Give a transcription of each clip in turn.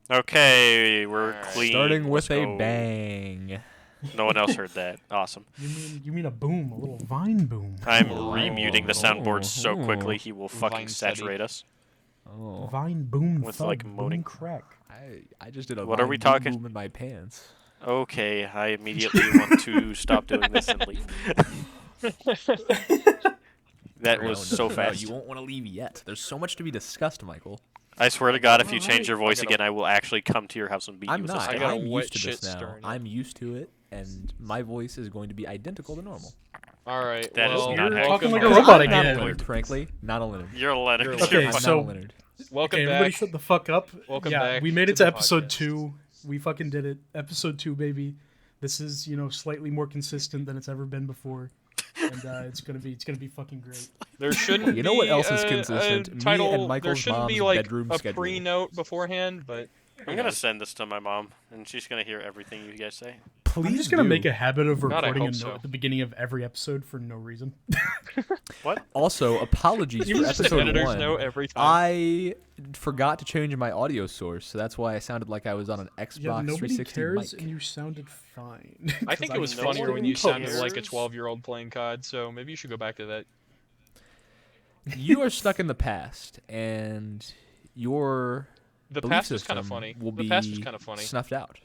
Okay, we're clean. Starting with Let's a go. bang. No one else heard that. Awesome. You mean a boom, a little vine boom. I'm Oh, remuting the soundboard so ooh. quickly he will fucking Vine steady. saturate us. Oh, Vine boom With, thud, like, boom moaning. crack. I just did a What are Vine we boom talking? boom in my pants. Okay, I immediately want to stop doing this and leave. That was so No, fast. you won't want to leave yet. There's so much to be discussed, Michael. I swear to God, if you Alright. change your voice I gotta- again, I will actually come to your house and beat I'm you with not. a I stick. got a I'm wet used to this shit now. stirring. I'm used to it, and my voice is going to be identical to normal. All right. That is well, not You're happening. talking like a welcome- robot I'm not a again. Leonard, frankly. Not a Leonard. You're a Leonard. You're a You're Okay, I'm fucking- so- not a Leonard. Welcome Okay, back. everybody shut the fuck up. Welcome yeah, back we made it to to the episode podcast. 2. We fucking did it. Episode 2, baby. This is, slightly more consistent than it's ever been before. And it's gonna be fucking great. There shouldn't You know what be else is a- consistent? a Me title, and there Michael's shouldn't be mom's like bedroom a schedule. pre-note beforehand, but I'm gonna send this to my mom, and she's gonna hear everything you guys say. Please I'm just gonna do. make a habit of God, I recording a hope note so. at the beginning of every episode for no reason. What? Also, apologies you for just an episode editor's 1. note every time. I forgot to change my audio source, so that's why I sounded like I was on an Xbox Yeah, nobody 360 cares, mic. and you sounded fine. I think it was no funnier one when you sounded cares. like a 12-year-old playing COD, so maybe you should go back to that. You are stuck in the past, and your The belief past was kind of system funny. will The be past was kind of funny. snuffed out.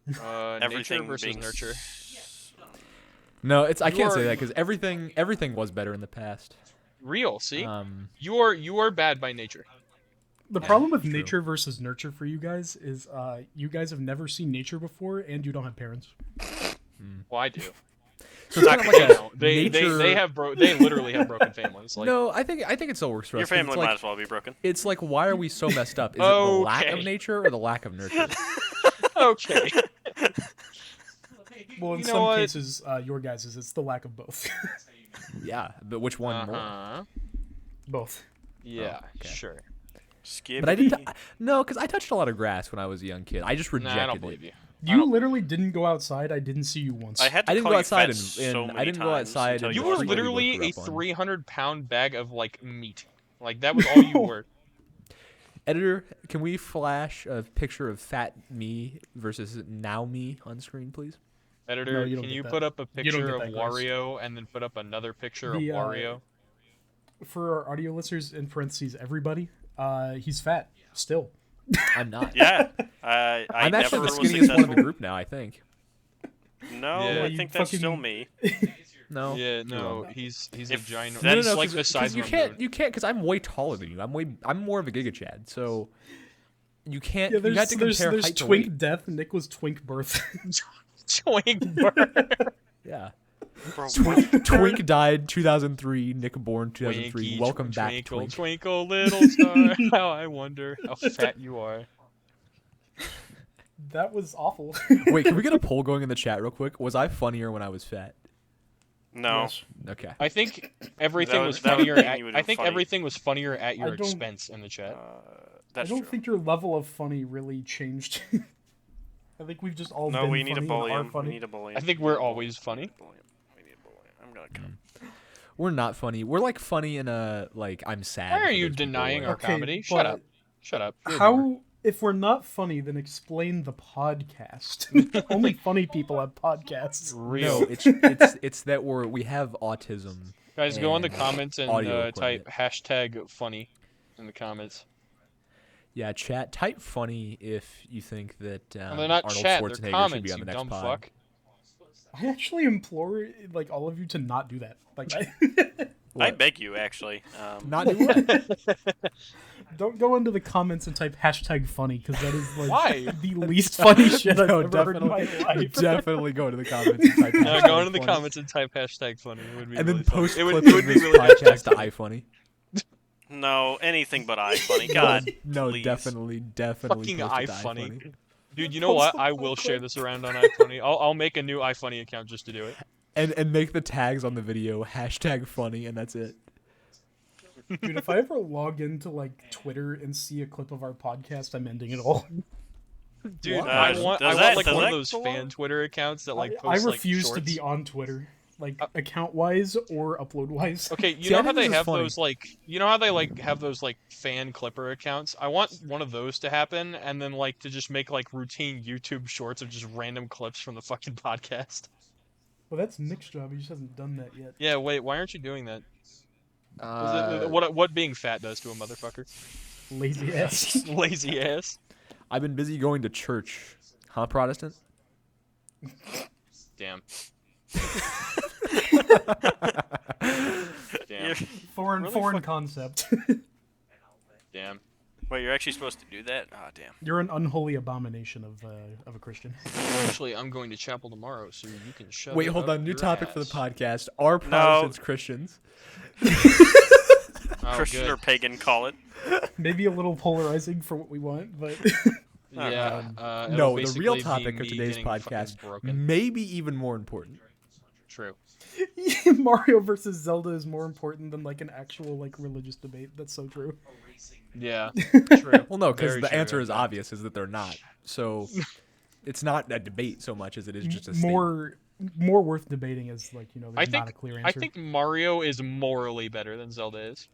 Nature Everything versus being nurture. No, I You can't say are- that because everything was better in the past. Real, see? Um, You are bad by nature. The problem with True. nature versus nurture for you guys is you guys have never seen nature before, and you don't have parents. Well, I do. so it's kind of They like a don't. They nature. they literally have broken families. Like, No, I think it still works for Your us. 'cause family it's might like, as well be broken. it's like, why are we so messed up? Is it the lack of Okay. nature or the lack of nurture? okay. Well, in You know some what? cases, your guys' it's the lack of both. Yeah, but which one more? Uh-huh. Both. Yeah, okay. sure. Skippy. But I didn't. No, because I touched a lot of grass when I was a young kid. I just Nah, rejected I don't it. believe you. You literally didn't go outside. I didn't see you once. I had to I didn't call go you outside fat and- so and I many didn't go times outside until and You That's were what we literally a grew up on. 300-pound bag of like meat. Like that was all you were. Editor, can we flash a picture of fat me versus now me on screen, please? Editor, you don't can get you that. put up a You don't picture get of that, Chris. Wario and then put up another picture The, of Wario? For our audio listeners, in parentheses, everybody, he's fat still. I'm not. Yeah. I I'm never actually the was skinniest one in successful. the group now, I think. No, Yeah, I you think that's fucking- still me. No. Yeah, no, no. he's a If giant. that's- No, no, He's no, like the size you of a can't, moon. you can't, because I'm way taller than you. I'm more of a Giga Chad, so you can't. Yeah, you have to compare there's height to twink weight. death. Nick was twink birth. Twink bird. Yeah. Bro, Twink died 2003. Nick born 2003. Twinkie, Welcome back, twinkle, Twink. twinkle, little star. How I wonder how fat you are. That was awful. Wait, can we get a poll going in the chat real quick? Was I funnier when I was fat? no. Yes. Okay. I think everything That was would- that would funnier. mean At, you would I have think funny. everything was funnier at your I don't- expense in the chat. I That's don't true. think your level of funny really changed. I think we've just all No, been we need a funny bully and are him. We funny. need a bully him. I think we're always funny. We need a bully. I'm gonna come. We're not funny. We're like funny in a like I'm sad. Why are for you those people denying where- our Okay, comedy? but Shut up. Shut up. You're a boomer. How? If we're not funny, then explain the podcast. Only funny people have podcasts. Real. No, it's that we have autism. Guys, go in the and comments and audio type equipment. hashtag funny in the comments. Yeah, chat. Type funny if you think that Well, they're not Arnold chat, Schwarzenegger they're should comments, be on you the next dumb pod. fuck. I actually implore like all of you to not do that. Like, I What? beg you, actually. Not do what? don't go into the comments and type hashtag funny because that is like Why? the least funny shit I've No, ever heard in my life. definitely go to the comments and type No, hashtag go into the funny. comments and type hashtag funny. It would be And really then funny. post It would, clips it would of be this really podcast to funny. iFunny. No, anything but I funny. God, No, please. definitely Fucking post it to iFunny. Dude, you know what? I will share this around on iFunny. I'll make a new iFunny account just to do it. And make the tags on the video hashtag funny, and that's it. Dude, if I ever log into like Twitter and see a clip of our podcast, I'm ending it all. Dude, Why? I want Does like that one of those belong? fan Twitter accounts that like I post refuse like to be shorts. on Twitter. like account wise or upload wise. Okay, you See, I know how think they this is have funny. those like, you know how they like have those like fan clipper accounts? I want one of those to happen, and then like to just make like routine YouTube shorts of just random clips from the fucking podcast. Well, that's Nick's job. He just hasn't done that yet. Yeah, wait, why aren't you doing that? What being fat does to a motherfucker? Lazy ass. Lazy ass. I've been busy going to church. Huh, Protestant? Damn. Damn. You're- Foreign Really foreign fuck- concept. Damn. Wait, you're actually supposed to do that? Ah, damn. You're an unholy abomination of a Christian. Actually, I'm going to chapel tomorrow, so you can shove Wait, it hold up on. New your topic for the ass. podcast. Are Protestants Christians? Oh, Christian good. or pagan, call it. Maybe a little polarizing for what we want, but Yeah. No, it'll the real basically be topic of me today's getting fucking podcast, broken. maybe even more important. True. Mario versus Zelda is more important than like an actual like religious debate. That's so true. Yeah. True. Well, no, because Very the true, answer yeah. is obvious, is that they're not. So it's not a debate so much as it is just a More worth debating is like, you know, I there's think not a clear answer. I think Mario is morally better than Zelda is.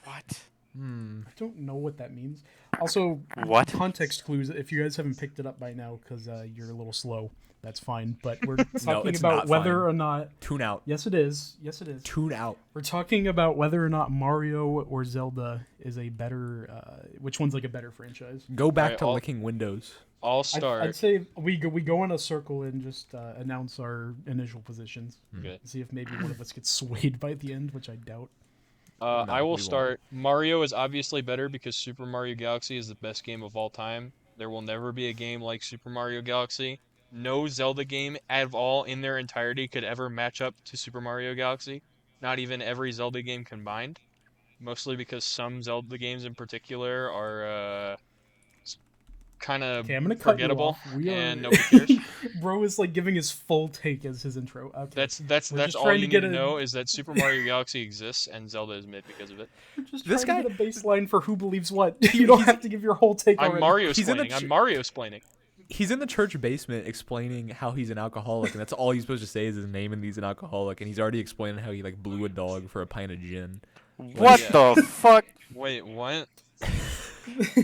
What? statement. I don't know what that means. Also, What? context clues, if you guys haven't picked it up by now because you're a little slow, that's fine. But we're talking it's about not whether fine. or not... Tune out. Yes, it is. Yes, it is. Tune out. We're talking about whether or not Mario or Zelda is a better... which one's like a better franchise. Go back Alright, to I'll- licking windows. I'll start. I'd say we go in a circle and just announce our initial positions. Okay. See if maybe one of us gets swayed by the end, which I doubt. No, I we will won't. start. Mario is obviously better because Super Mario Galaxy is the best game of all time. There will never be a game like Super Mario Galaxy. No Zelda game at all in their entirety could ever match up to Super Mario Galaxy. Not even every Zelda game combined. Mostly because some Zelda games in particular are kind of Okay, I'm gonna cut you forgettable off. We are... and nobody cares. Bro is like giving his full take as his intro. Okay. That's We're just all trying you to need get to a- know is that Super Mario Galaxy exists and Zelda is mid because of it. just This trying to guy- get a baseline for who believes what. You don't have to give your whole take I'm already. Mario He's in the splaining. I'm ch- Mario splaining. He's in the church basement explaining how he's an alcoholic, and that's all he's supposed to say is his name and he's an alcoholic, and he's already explaining how he like blew a dog for a pint of gin. What Yeah. the fuck? Wait, what?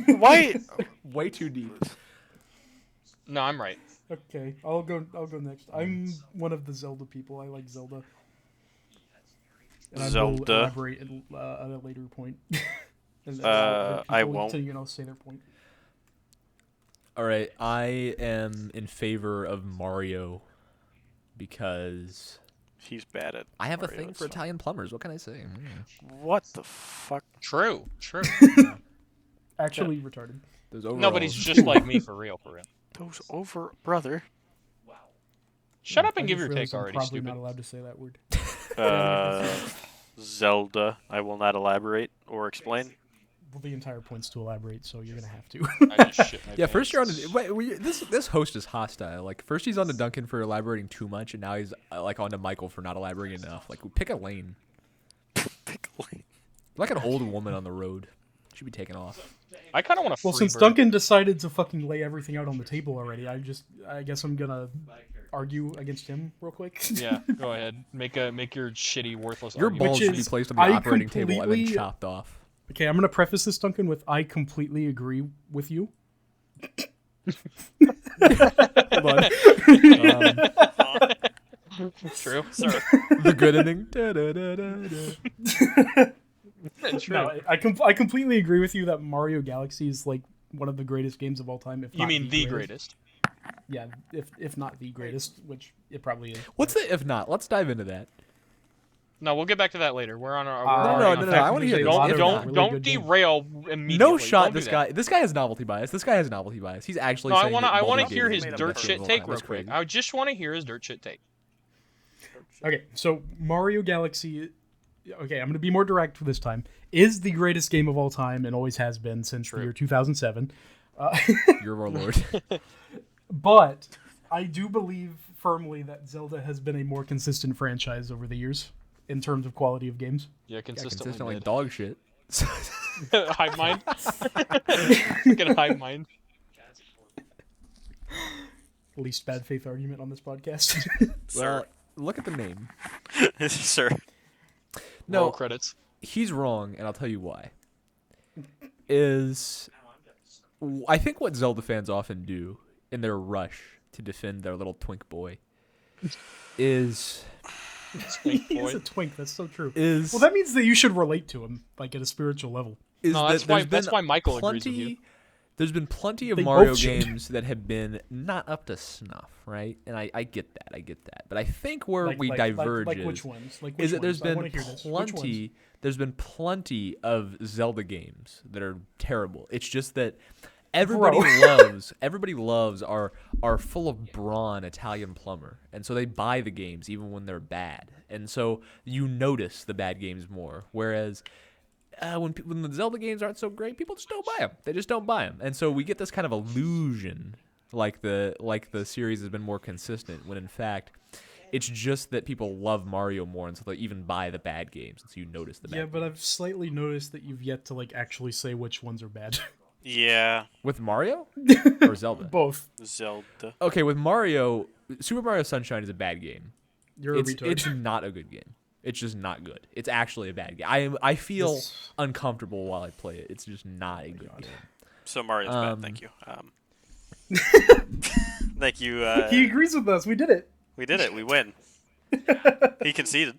Why? Way too deep. No, I'm right. Okay, I'll go next. I'm one of the Zelda people. I like Zelda. And I will Zelda. elaborate at a later point. And, I people won't. Continue, and I'll say their point. All right, I am in favor of Mario because He's bad at. I have a Mario, thing for so- Italian plumbers. What can I say? What the fuck? True. Actually, retarded. Those Nobody's overalls. just like me for real. Those over, brother. Shut up and I give just your realized take I'm already, probably stupid. not allowed to say that word. Zelda. I will not elaborate or explain. Well, the entire point's to elaborate, so you're gonna have to. I just shit my Yeah, first you're on. pants. This host is hostile. Like first he's on to Duncan for elaborating too much, and now he's like on to Michael for not elaborating enough. Like pick a lane. Like an old woman on the road. Should be taken off. I kind of want to. Well, since Duncan decided to fucking lay everything out on the table already, I guess I'm gonna argue against him real quick. Yeah, go ahead. Make your shitty, worthless. Your argument. balls Which should be is, placed on the I operating table and then completely- chopped off. Okay, I'm gonna preface this, Duncan, with I completely agree with you. Hold on. True. Sir. The good ending. Da-da-da-da-da. True. No, I completely agree with you that Mario Galaxy is like one of the greatest games of all time. If You not mean the greatest? Yeah, if not the greatest, which it probably is. What's the if not? Let's dive into that. No, we'll get back to that later. We're on our. No, we're no, already no, on- I wanna hear there's a lot this. of Don't- really Don't good games. derail immediately. No shot. Don't do This that. guy. This guy has novelty bias. This guy has novelty bias. He's actually. No, I saying want to. that I want to Baldur's hear Gate his is the dirt best shit game of all take time. real That's quick. crazy. I just want to hear his dirt shit take. Okay, so Mario Galaxy. Okay, I'm gonna be more direct this time. Is the greatest game of all time and always has been since the True. year 2007. You're our lord. But I do believe firmly that Zelda has been a more consistent franchise over the years in terms of quality of games. Yeah, Yeah, consistently. consistently mid. dog shit. Hive mind. Fucking hive mind. Least bad faith argument on this podcast. Well, Look at the name. Sir. No, Roll credits. he's wrong, and I'll tell you why. I think what Zelda fans often do in their rush to defend their little twink boy is He is a twink. That's so true. is Well, that means that you should relate to him, like at a spiritual level. is No, that that's why. there's That's been why Michael agrees with you. plenty. There's been plenty of They Mario both should. games that have been not up to snuff, right? And I get that. But I think where we diverge like is, which ones? Like which is that there's ones? I been wanna hear this. Which ones? plenty of Zelda games that are terrible. It's just that everybody loves our full of brawn Italian plumber, and so they buy the games even when they're bad, and so you notice the bad games more. Whereas when the Zelda games aren't so great, people just don't buy them. They just don't buy them, and so we get this kind of illusion, like the series has been more consistent, when in fact it's just that people love Mario more, and so they even buy the bad games, and so you notice the bad. Yeah, but I've slightly noticed that you've yet to like actually say which ones are bad. Yeah. With Mario or Zelda? Both. Zelda. Okay, with Mario, Super Mario Sunshine is a bad game. You're a It's retard. not a good game. It's just not good. It's actually a bad game. I feel This- uncomfortable while I play it. It's just not a good game. So Mario's bad. Thank you. Thank you. He agrees with us. We did it. We did it. We win. He conceded.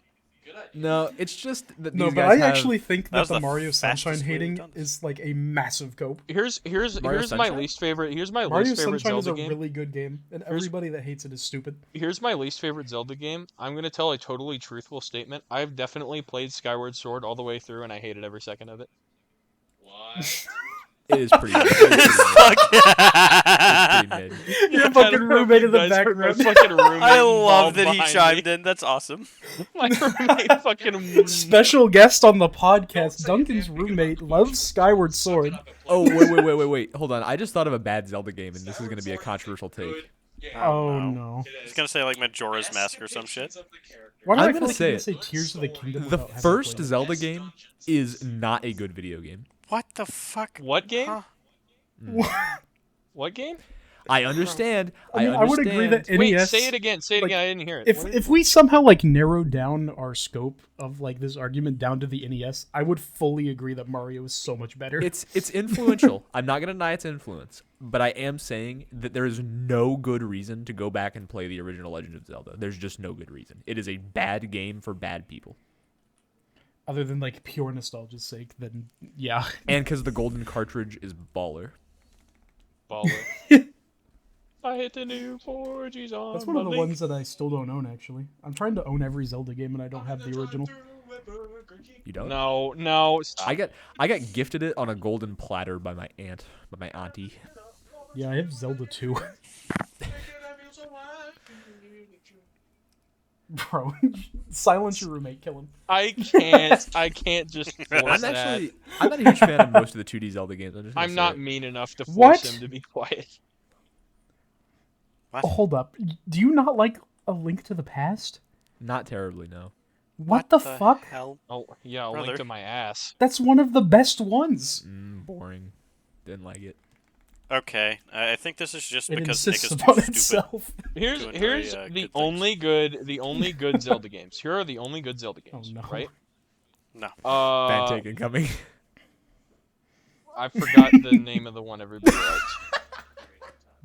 No, it's just that No, these but guys I have- actually think That that was the the Mario fastest Sunshine way we've hating done this. is like a massive cope. Here's Mario my Sunshine? least favorite. Here's my Mario least favorite Sunshine is Zelda a game. really good game, and everybody that hates it is stupid. Here's my least favorite Zelda game. I'm gonna tell a totally truthful statement. I've definitely played Skyward Sword all the way through, and I hated every second of it. It is pretty good. It's pretty mid. Your I fucking don't know if roommate you in the guys heard my background. fucking roommate I love involved that he behind chimed me. in. That's awesome. My roommate fucking Special guest on the podcast, Duncan's roommate loves Skyward Sword. Oh, wait. Hold on. I just thought of a bad Zelda game, and this is going to be a controversial take. Oh no. no! I was gonna say like Majora's Mask or some shit. Why do I'm I feel gonna like say you're it. gonna say Tears of the Kingdom? The without having first played it? Zelda game is not a good video game. What the fuck? What game? Huh? What game? I understand. I mean, I would agree that Wait, NES. say it again. Say it like, again. I didn't hear it. If we somehow like narrow down our scope of like this argument down to the NES, I would fully agree that Mario is so much better. It's influential. I'm not gonna deny its influence, but I am saying that there is no good reason to go back and play the original Legend of Zelda. There's just no good reason. It is a bad game for bad people, Other than like pure nostalgia's sake, then yeah. and because the golden cartridge is baller. Baller. I hit the new 4Gs on That's one of my the link. ones that I still don't own. Actually, I'm trying to own every Zelda game, and I don't have the original. You don't? No. Stop. I got gifted it on a golden platter by my auntie. Yeah, I have Zelda 2. Bro, silence your roommate, kill him. I can't just force that. I'm not a huge fan of most of the 2D Zelda games. I'm not mean enough to force What? him to be quiet. What? Oh, hold up. Do you not like A Link to the Past? Not terribly, no. What the fuck? Hell? Oh yeah, a link Brother. to my ass. That's one of the best ones. Boring. Didn't like it. Okay, I think this is just It because Nick insists is too upon stupid. itself. Here's Doing here's very, the good only good Zelda games. Here are the only good Zelda games. no. Right? No. Bad take incoming. I forgot the name of the one everybody likes.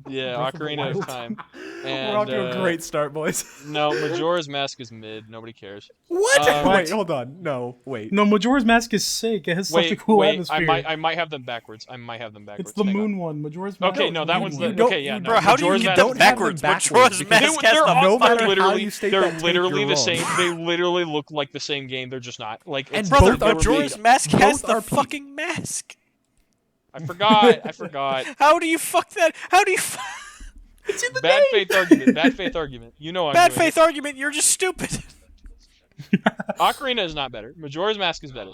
Yeah, Breath of the Ocarina of Wild. Time. We're And off to a great start, boys. no, Majora's Mask is mid. Nobody cares. What? What? Wait, hold on. No, wait. No, Majora's Mask is sick. It has such a Wait, cool wait. atmosphere. I might have them backwards. It's the Hang on. moon one. Majora's Mask. Okay, is no, the that moon one's one. the don't- okay. Yeah, you no, Bro, how do you Majora's get Mask them don't have them backwards? backwards Majora's because Mask They, has they're the no all matter how literally, you state they're that take, literally you're the wrong. same. They literally look like the same game. They're just not. Like, And it's, Brother, both are Majora's peak. Mask has Both the are peak. fucking mask. I forgot. How do you fuck that? How do you? It's in the Bad name. faith argument. Bad faith argument. You know I'm Bad doing faith argument. You're just stupid. it. Ocarina is not better. Majora's Mask is better.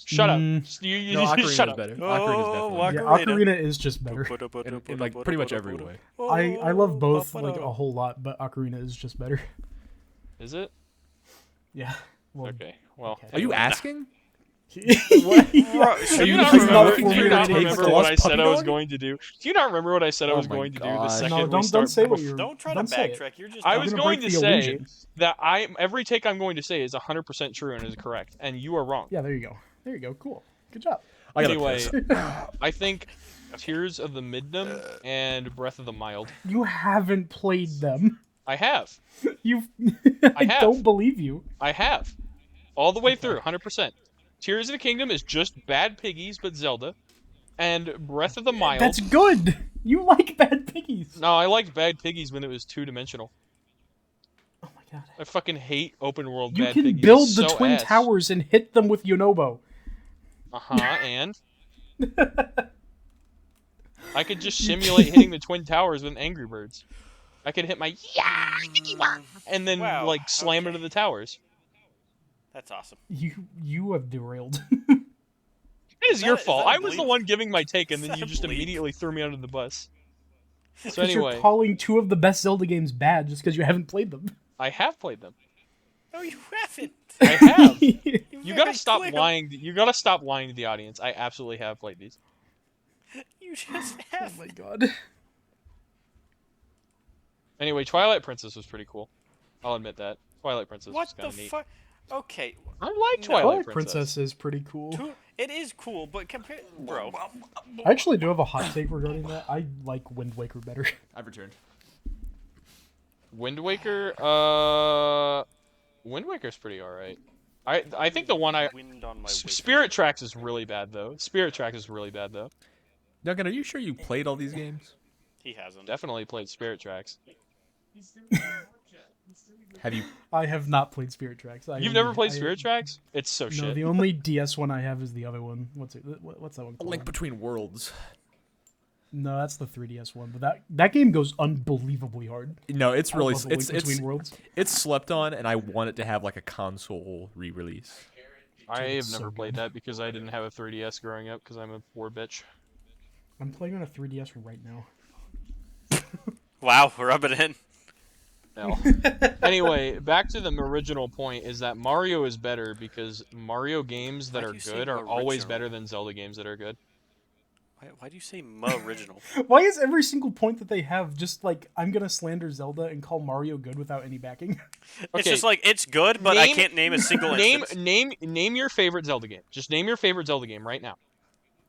Shut up. You No, just Ocarina shut is up. better. Oh, Ocarina is definitely Yeah, Ocarina. Ocarina is just better. in like pretty much every way. I love both like a whole lot, but Ocarina is just better. Is it? Yeah. Well, Okay. Well. Okay. Are you asking? What? Bro, Are should you we not He's remember- not Do you not formulating remember a what I puppy said I was dog? going to do? Do you not remember what I said I Oh was my going to do the gosh. second No, we don't start? say what you're. Don't try to don't say it. backtrack. You're just. I You're was gonna going break to the say illusion. that every take I'm going to say is 100% true and is correct, and you are wrong. Yeah, there you go. There you go. Cool. Good job. I gotta Anyway, piss. I think Tears of the Midden and Breath of the Mild. You haven't played them. I have. You've. I have. don't believe you. I have. All the way through, 100%. Tears of the Kingdom is just bad piggies, but Zelda. And Breath of the Mild. That's good. You like Bad Piggies. No, I liked bad piggies when it was two-dimensional. Oh my god. I fucking hate open world You bad can piggies. build It's the so Twin ass. Towers and hit them with Yonobo. And? I could just simulate hitting the Twin Towers with Angry Birds. I could hit my and then Wow, like slam okay. into the towers. That's awesome. You have derailed. It is your that- is fault. that a I was the bleep? one giving my take, and Is then you that a just bleep? immediately threw me under the bus. So 'Cause anyway, you're calling two of the best Zelda games bad just because you haven't played them. I have played them. No, you haven't. I have. You You gotta very stop clear- lying. You gotta stop lying to the audience. I absolutely have played these. You just Oh have. my god. Anyway, Twilight Princess was pretty cool. I'll admit that. Twilight Princess What was the kind of neat. fuck? Okay, I like No. Twilight Twilight Princess. Princess is pretty cool. it is cool, but compare, bro. I actually do have a hot take regarding that. I like Wind Waker better. I've returned. Wind Waker. Wind Waker's pretty alright. I think the one Wind on my Spirit Tracks is really bad though. Spirit Tracks is really bad though. Duncan, are you sure you played all these games? He hasn't. Definitely played Spirit Tracks. Have you? I have not played Spirit Tracks. You've never played Spirit Tracks? It's so No, shit. the only DS one I have is the other one. What's that one A called? Link Between Worlds. No, that's the 3DS one. But that game goes unbelievably hard. No, it's I really love A Link it's Between Worlds. it's slept on, and I want it to have like a console re-release. I have so never played good. that because I didn't have a 3DS growing up because I'm a poor bitch. I'm playing on a 3DS right now. Wow, rub it in. No. Anyway, back to the original point is that Mario is better because Mario games that Why'd are you say good are always original? better than Zelda games that are good. Why do you say original? Why is every single point that they have just like I'm gonna slander Zelda and call Mario good without any backing? It's Okay. just like it's good, but I Name- can't name a single Name instance. name your favorite Zelda game. Just name your favorite Zelda game right now.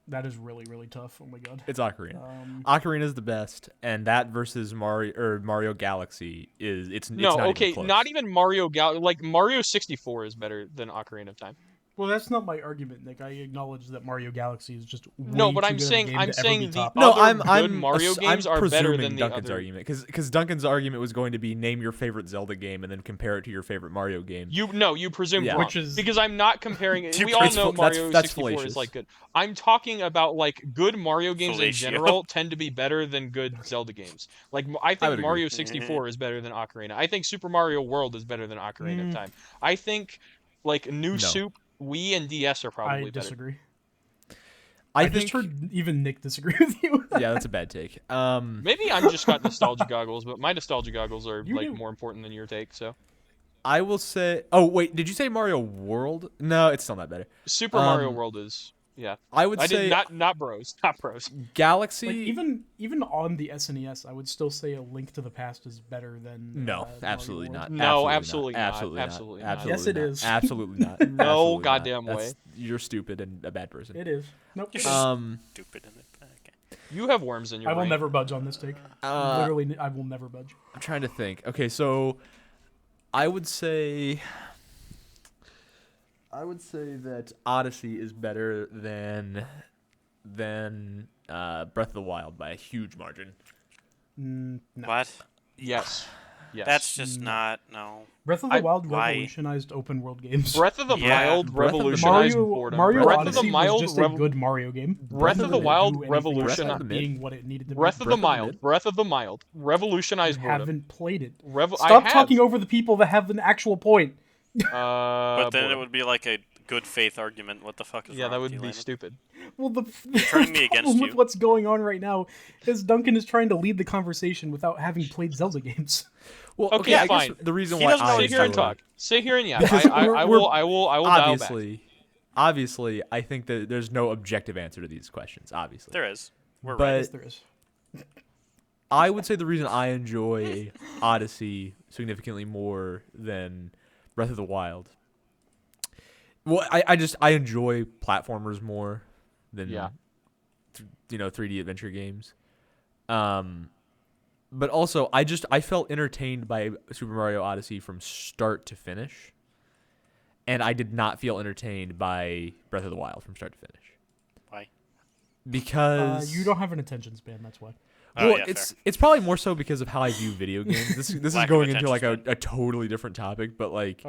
That is really, really tough. Oh my god. It's Ocarina. Um, Ocarina is the best, and that versus Mario Galaxy it's No, not okay, even close. not even Mario like Mario 64 is better than Ocarina of Time. well, that's not my argument, Nick. I acknowledge that Mario Galaxy is just way No, but too I'm good of a saying- game I'm to ever saying be the topped. No, other I'm good Mario games are better presuming than the Duncan's other. argument because Duncan's argument was going to be name your favorite Zelda game and then compare it to your favorite Mario game. You presume Yeah. wrong. Which is- because I'm not comparing it. You We all presume- know that's- Mario that's 64 is fallacious. like good. I'm talking about like good Mario games in Fellatio. general tend to be better than good Zelda games. Like I would think agree. Mario 64 is better than Ocarina. I think Super Mario World is better than Ocarina of Time. I think like New No. Soup, Wii, and DS are probably I better. disagree. I just think heard even Nick disagree with you. yeah, that's a bad take. Maybe I'm just got nostalgia goggles, but my nostalgia goggles are You like do. more important than your take. So I will say. Oh wait, did you say Mario World? No, it's still not better. Super Mario Um, World is I would I say did not Bros, not Bros. Galaxy. Like even on the SNES, I would still say A Link to the Past is better than No, Mario absolutely World. not. No, absolutely absolutely not. not. Absolutely Absolutely not. not. Absolutely Yes, it not. is. Absolutely not. No Absolutely not. goddamn That's- way. You're stupid and a bad person. It is. Nope. You're it is. just stupid in it. Okay. You have worms in your I will brain. never budge on this take. Literally, I will never budge. I'm trying to think. Okay, so I would say that Odyssey is better than Breath of the Wild by a huge margin. No. What? Yes. Yes. That's just not no. Breath of the Wild why? revolutionized open world games. Breath of the Yeah. Wild Breath of the revolutionized Mario boredom. Mario Breath Odyssey of the Mild was just a good Mario game. Breath of the Didn't Wild do anything revolution- except being what it needed to Breath be. of the Breath of the Mild. Mid. Breath of the Mild revolutionized You boredom. haven't played it. I Stop have. talking over the people that have an actual point. But then it boredom. would be like a good faith argument. What the fuck is Yeah, wrong that with would you, be Landon? stupid. Well, the turning me against problem with you. what's going on right now is Duncan is trying to lead the conversation without having played Zelda games. Well, Okay, I guess fine. the reason He why doesn't know I what Sit he's here and trying talk. Sit here and yeah. Because I will dial back. obviously obviously, I think that there's no objective answer to these questions. Obviously, There is. We're But- right. Yes, there is. I would say the reason I enjoy Odyssey significantly more than Breath of the Wild. Well, I enjoy platformers more than 3D adventure games. But also I felt entertained by Super Mario Odyssey from start to finish. And I did not feel entertained by Breath of the Wild from start to finish. Why? Because You don't have an attention span. That's why. Oh, Well, yeah, it's probably more so because of how I view video games. This is Lack of going into attention like a totally different topic, but like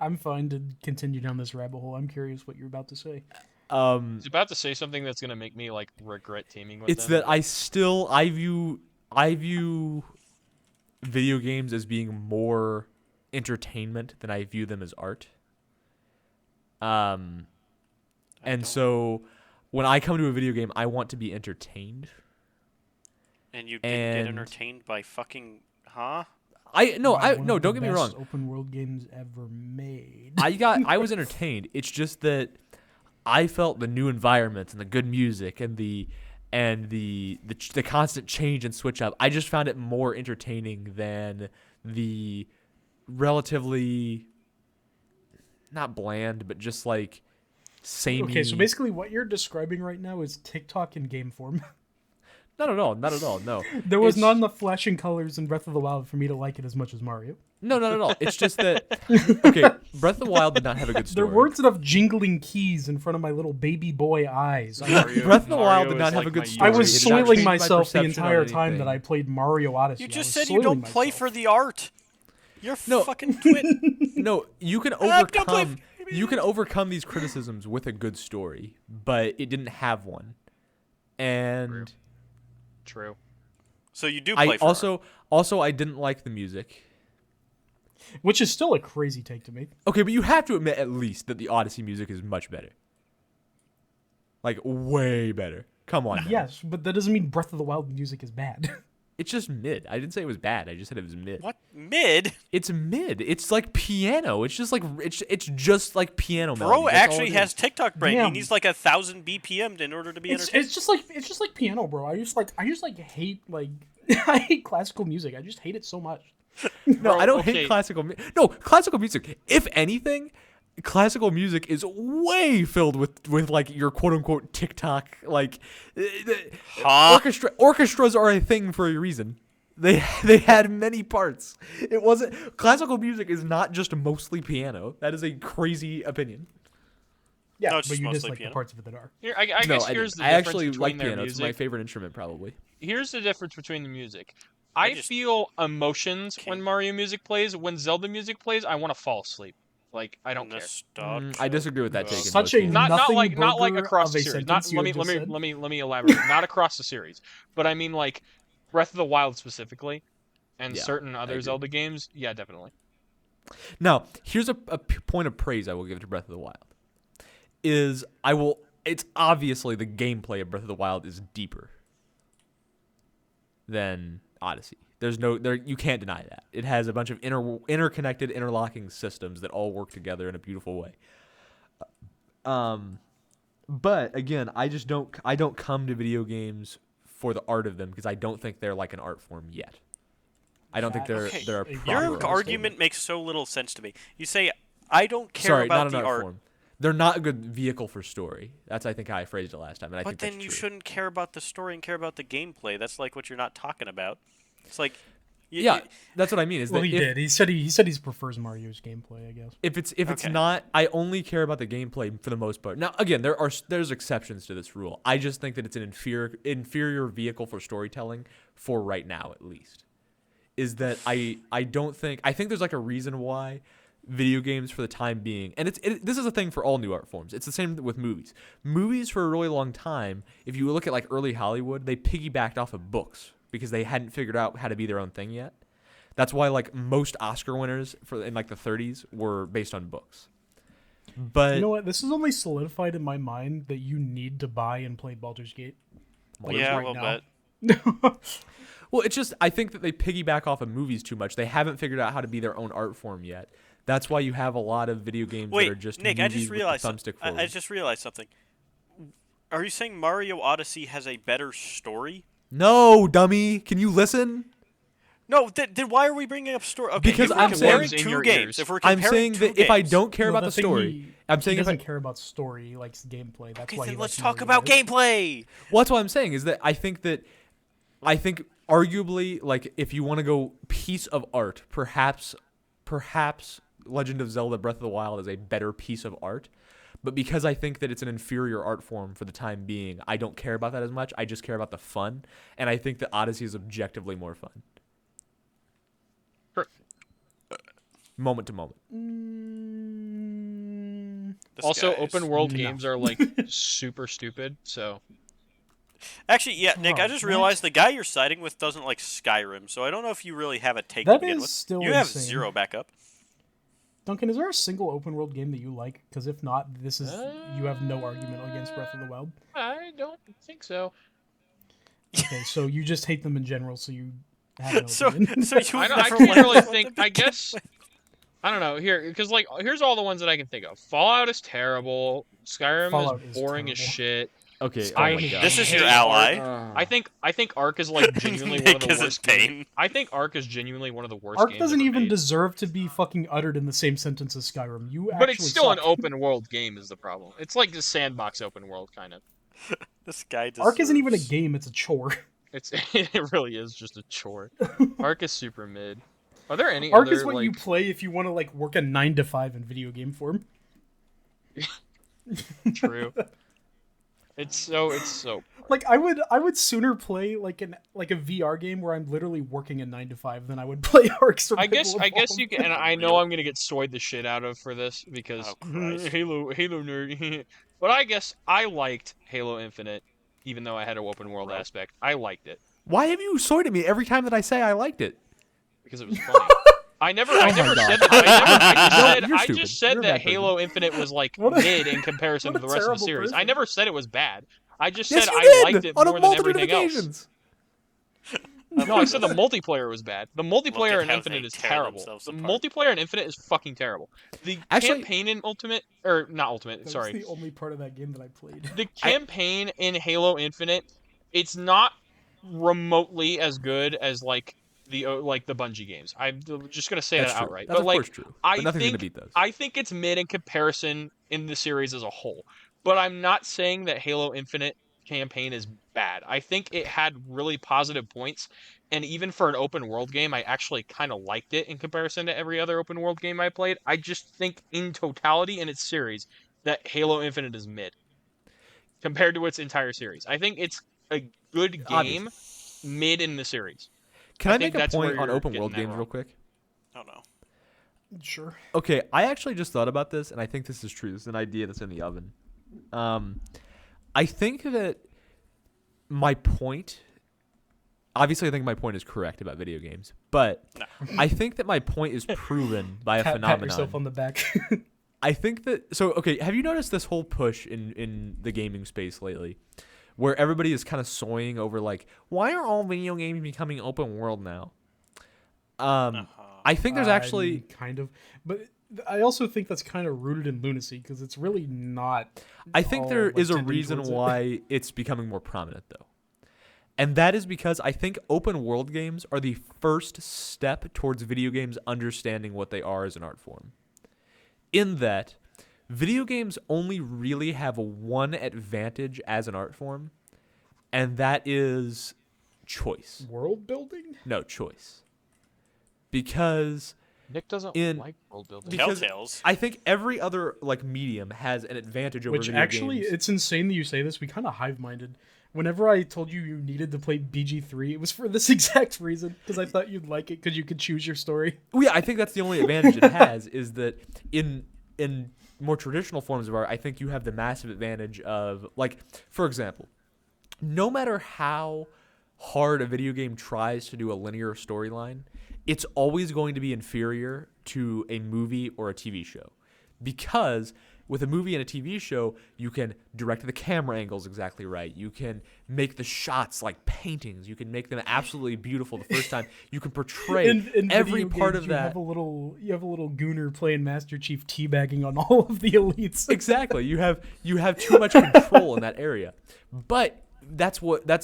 I'm fine to continue down this rabbit hole. I'm curious what you're about to say. He's about to say something that's gonna make me like regret teaming with it's them. that I view video games as being more entertainment than I view them as art. And so when I come to a video game, I want to be entertained. And you didn't get entertained by fucking, huh? One of the Don't get me wrong. best open world games ever made. I was entertained. It's just that I felt the new environments and the good music and the constant change and switch up. I just found it more entertaining than the relatively not bland, but just like samey. Okay, so basically what you're describing right now is TikTok in game form. Not at all. No. There was It's- not enough flashing colors in Breath of the Wild for me to like it as much as Mario. No, not at all. It's just that okay, Breath of the Wild did not have a good story. There weren't enough jingling keys in front of my little baby boy eyes. Breath of the Wild did not have a good I story. was It did not soiling change my myself the perception on entire time anything. that I played Mario Odyssey. You I just was said you don't soiling play myself. for the art. You're No. fucking twit. No, you can don't play overcome for- you can overcome these criticisms with a good story, but it didn't have one. And True. So you do play I for art. also I didn't like the music. Which is still a crazy take to me. Okay, but you have to admit at least that the Odyssey music is much better. Like way better. Come on. now. Yes, but that doesn't mean Breath of the Wild music is bad. It's just mid. I didn't say it was bad. I just said it was mid. What? Mid? It's mid. It's like piano. It's just like piano melody. Bro That's all actually it has is. TikTok brain. He Damn. needs like 1,000 BPM in order to be entertained. It's just like piano, bro. I just hate I hate classical music. I just hate it so much. No, I don't okay. hate classical music. No, classical music. If anything, classical music is way filled with like your quote unquote TikTok like Huh? orchestras are a thing for a reason. They had many parts. It wasn't classical music is not just mostly piano. That is a crazy opinion. Yeah, No, it's but just you mostly dislike piano. the parts of it that are. Here, I No, guess here's didn't. the I difference actually between like their piano. It's my music. favorite instrument probably. Here's the difference between the music. I I just feel emotions when can't- Mario music plays. When Zelda music plays, I want to fall asleep. Like I don't care. I disagree with that take. in Such most a cases. Not Nothing like burger across of the a series. sentence you Let me have let just me said. let me elaborate. Not across the series, but I mean like Breath of the Wild specifically, and Yeah, certain I other agree. Zelda games. Yeah, definitely. Now, here's a point of praise I will give to Breath of the Wild. It's obviously the gameplay of Breath of the Wild is deeper than Odyssey. You can't deny that. It has a bunch of interconnected, interlocking systems that all work together in a beautiful way. But again, I don't come to video games for the art of them because I don't think they're like an art form yet. I don't think they're Okay, they're a Your proper Your art form. argument makes so little sense to me. You say, I don't care Sorry, about not the an art art. form. They're not a good vehicle for story. That's I think how I phrased it last time, and I But think then that's you true. shouldn't care about the story and care about the gameplay. That's like what you're not talking about. It's like, Yeah, that's what I mean. Is Well, that he did. He said he prefers Mario's gameplay. I guess. if it's Okay. not, I only care about the gameplay for the most part. Now, again, there's exceptions to this rule. I just think that it's an inferior vehicle for storytelling for right now, at least. Is that I think there's like a reason why video games for the time being, and this is a thing for all new art forms. It's the same with movies. Movies for a really long time, if you look at like early Hollywood, they piggybacked off of books because they hadn't figured out how to be their own thing yet. That's why like most Oscar winners in like the 30s were based on books. But You know what? This is only solidified in my mind that you need to buy and play Baldur's Gate. yeah, right a little now. bit. well, it's just I think that they piggyback off of movies too much. They haven't figured out how to be their own art form yet. That's why you have a lot of video games that are Wait, just Nick, I movies just with the realized thumbstick forward. I just realized something. Are you saying Mario Odyssey has a better story? No, dummy. Can you listen? No, then why are we bringing up story? Okay, Because if we're I'm saying- comparing in two your games, ears. if we're I'm comparing saying two that if I games- don't care No, about the thing story, I'm saying he if I, doesn't care about story. He likes gameplay. That's okay, why then he let's likes talk Mario, about right? gameplay. well, that's what I'm saying is that I think arguably, like, if you want to go piece of art, perhaps Legend of Zelda Breath of the Wild is a better piece of art. But because I think that it's an inferior art form for the time being, I don't care about that as much. I just care about the fun. And I think that Odyssey is objectively more fun. Sure. Moment to moment. This Also, guy is- open world No. games are like super stupid. So Actually, yeah, Nick, I Oh, just what? realized the guy you're siding with doesn't like Skyrim, so I don't know if you really have a take That to begin is with. still You have insane. 0 backup. Duncan, is there a single open world game that you like? Because if not, this is you have no argument against Breath of the Wild. I don't think so. Okay, so you just hate them in general, so you have no So, opinion. so you I never can't liked really them to think. I begin guess with. I don't know here because like here's all the ones that I can think of. Fallout is terrible. Skyrim Fallout is is boring as terrible. shit. Okay, oh I my god. This is your hate ally. Ark. I think Ark is like genuinely one of Nick the is in worst pain. games. I think Ark is genuinely one of the worst Ark games doesn't ever even made. deserve to be fucking uttered in the same sentence as Skyrim. You But it's actually still an suck. open world game is the problem. It's like the sandbox open world kind of. This guy deserves... Ark isn't even a game; it's a chore. It really is just a chore. Ark is super mid. Are there any Ark other is what like you play if you want to like work a 9 to 5 in video game form. true? It's so Like I would sooner play like a VR game where I'm literally working a 9 to 5 than I would play Ark Survival I guess you Evolved. can, and I know I'm gonna get soyed the shit out of for this because Oh, Christ. Halo nerd. But I guess I liked Halo Infinite, even though I had an open world Right. aspect. I liked it Why have you soyed at me every time that I say I liked it? because it was funny. I never my said God. that. You're I stupid. just said You're a that bad person. Halo Infinite was like What a- mid in comparison to what a the rest of the terrible series. I person. never said it was bad. I just Yes, said you I did! liked it On more a than multitude of everything else. occasions. No, I said the multiplayer was bad. The multiplayer at in how Infinite they is tear terrible. themselves The apart. multiplayer in Infinite is fucking terrible. The Actually- campaign in Ultimate, or not Ultimate, That was sorry. the only part of that game that I played. The campaign in Halo Infinite, it's not remotely as good as like the Bungie games. I'm just gonna say That's that true. outright. That's but of like course true. I But nothing's think gonna beat those. I think it's mid in comparison in the series as a whole. But I'm not saying that Halo Infinite campaign is bad. I think it had really positive points, and even for an open world game, I actually kind of liked it in comparison to every other open world game I played. I just think in totality in its series that Halo Infinite is mid compared to its entire series. I think it's a good game mid in the series. Can I I, think make a that's where point on you're open getting world that games wrong. real quick? Oh, no. Sure. Okay, I actually just thought about this, and I think this is true. This is an idea that's in the oven. I think that my point. Obviously, I think my point is correct about video games, but No. I think that my point is proven by a Pat phenomenon. yourself on the back. I think that okay, have you noticed this whole push in the gaming space lately where everybody is kind of soying over like why are all video games becoming open world now? I think there's actually kind of, but I also think that's kind of rooted in lunacy because it's really not. I think all, there like, is a tending reason towards it. why it's becoming more prominent though. And that is because I think open world games are the first step towards video games understanding what they are as an art form. In that, video games only really have one advantage as an art form, and that is choice. world building. No, choice. Because Nick doesn't In- like world building. because Telltales. I think every other like medium has an advantage over Which video actually, games. it's insane that you say this. We kind of hive-minded. Whenever I told you you needed to play BG3, it was for this exact reason because I thought you'd like it because you could choose your story. Well, yeah, I think that's the only advantage it has is that in more traditional forms of art, I think you have the massive advantage of like, for example, no matter how hard a video game tries to do a linear storyline, it's always going to be inferior to a movie or a TV show because With a movie and a TV show, you can direct the camera angles exactly right. You can make the shots like paintings. You can make them absolutely beautiful the first time. You can portray In every video part games, of that. you have a little gooner playing Master Chief teabagging on all of the elites. Exactly. You have too much control in that area. But that's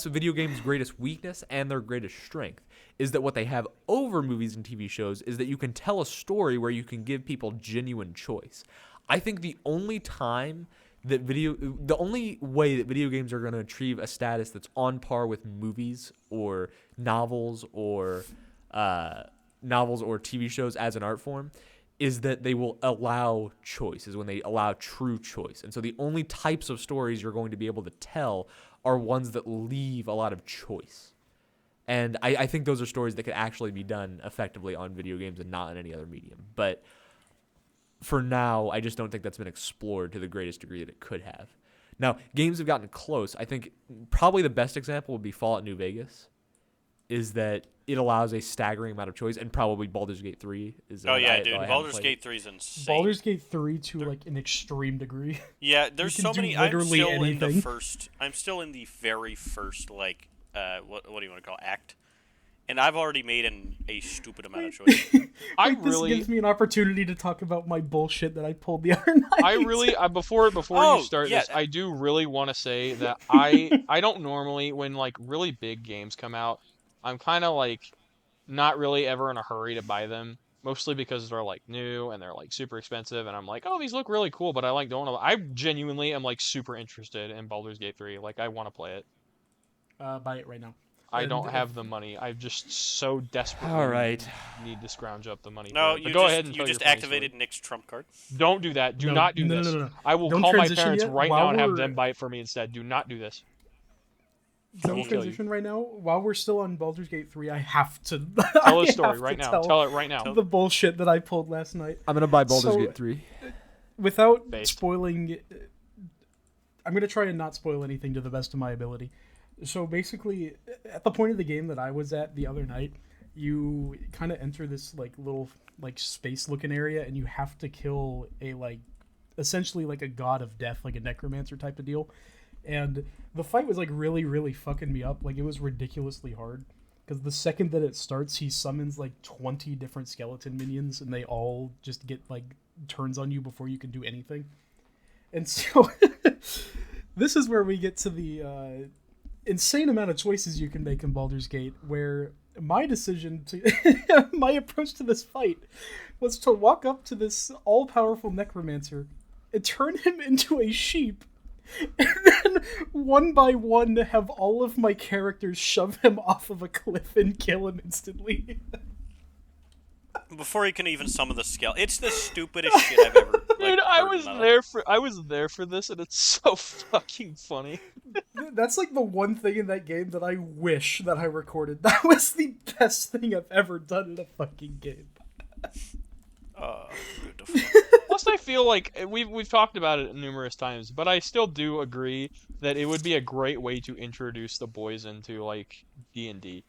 video games' greatest weakness and their greatest strength, is that what they have over movies and TV shows is that you can tell a story where you can give people genuine choice. I think the only way that video games are going to achieve a status that's on par with movies or novels or TV shows as an art form is that they will allow choice, is when they allow true choice. And so the only types of stories you're going to be able to tell are ones that leave a lot of choice. And I think those are stories that could actually be done effectively on video games and not in any other medium. But for now, I just don't think that's been explored to the greatest degree that it could have. Now, games have gotten close. I think probably the best example would be Fallout New Vegas, is that it allows a staggering amount of choice, and probably Baldur's Gate 3 is. Oh yeah, dude, Baldur's Gate 3 is insane. Baldur's Gate 3 to like an extreme degree. Yeah, there's You can so do many. literally anything. I'm still in the very first what do you want to call act? And I've already made a stupid amount of choices. This gives me an opportunity to talk about my bullshit that I pulled the other night. Before Oh, you start yeah. this, I do really want to say that I don't normally, when like really big games come out, I'm kind of like not really ever in a hurry to buy them, mostly because they're like new and they're like super expensive, and I'm like, oh, these look really cool, but I don't want to. I genuinely am like super interested in Baldur's Gate 3. Like I want to play it. Buy it right now. I And don't have the money. I just so desperately All right. need to scrounge up the money. No, for it. But you go just ahead and you tell just your funny activated story. Nick's trump card. Don't do that. Do not do no, this. no. I will Don't call my transition parents yet. right While now and have we're- them buy it for me instead. Do not do this. Don't will kill you. transition right now. While we're still on Baldur's Gate 3, I have to Tell I a story have right to now. Tell it right now. the bullshit that I pulled last night. I'm going to buy Baldur's So- Gate 3. Without Based. spoiling, I'm going to try and not spoil anything to the best of my ability. So basically, at the point of the game that I was at the other night, you kind of enter this like little like space looking area, and you have to kill a essentially like a god of death, like a necromancer type of deal. And the fight was like really, really fucking me up. Like it was ridiculously hard. Because the second that it starts, he summons like 20 different skeleton minions, and they all just get like turns on you before you can do anything. And so this is where we get to the insane amount of choices you can make in Baldur's Gate, where my decision to my approach to this fight was to walk up to this all-powerful necromancer and turn him into a sheep, and then one by one have all of my characters shove him off of a cliff and kill him instantly. Before he can even summon the scale. It's the stupidest shit I've ever. Like, Dude, heard in my life. I was there for this, and it's so fucking funny. That's like the one thing in that game that I wish that I recorded. That was the best thing I've ever done in a fucking game. Beautiful. Plus, I feel like we've talked about it numerous times, but I still do agree that it would be a great way to introduce the boys into like D&D,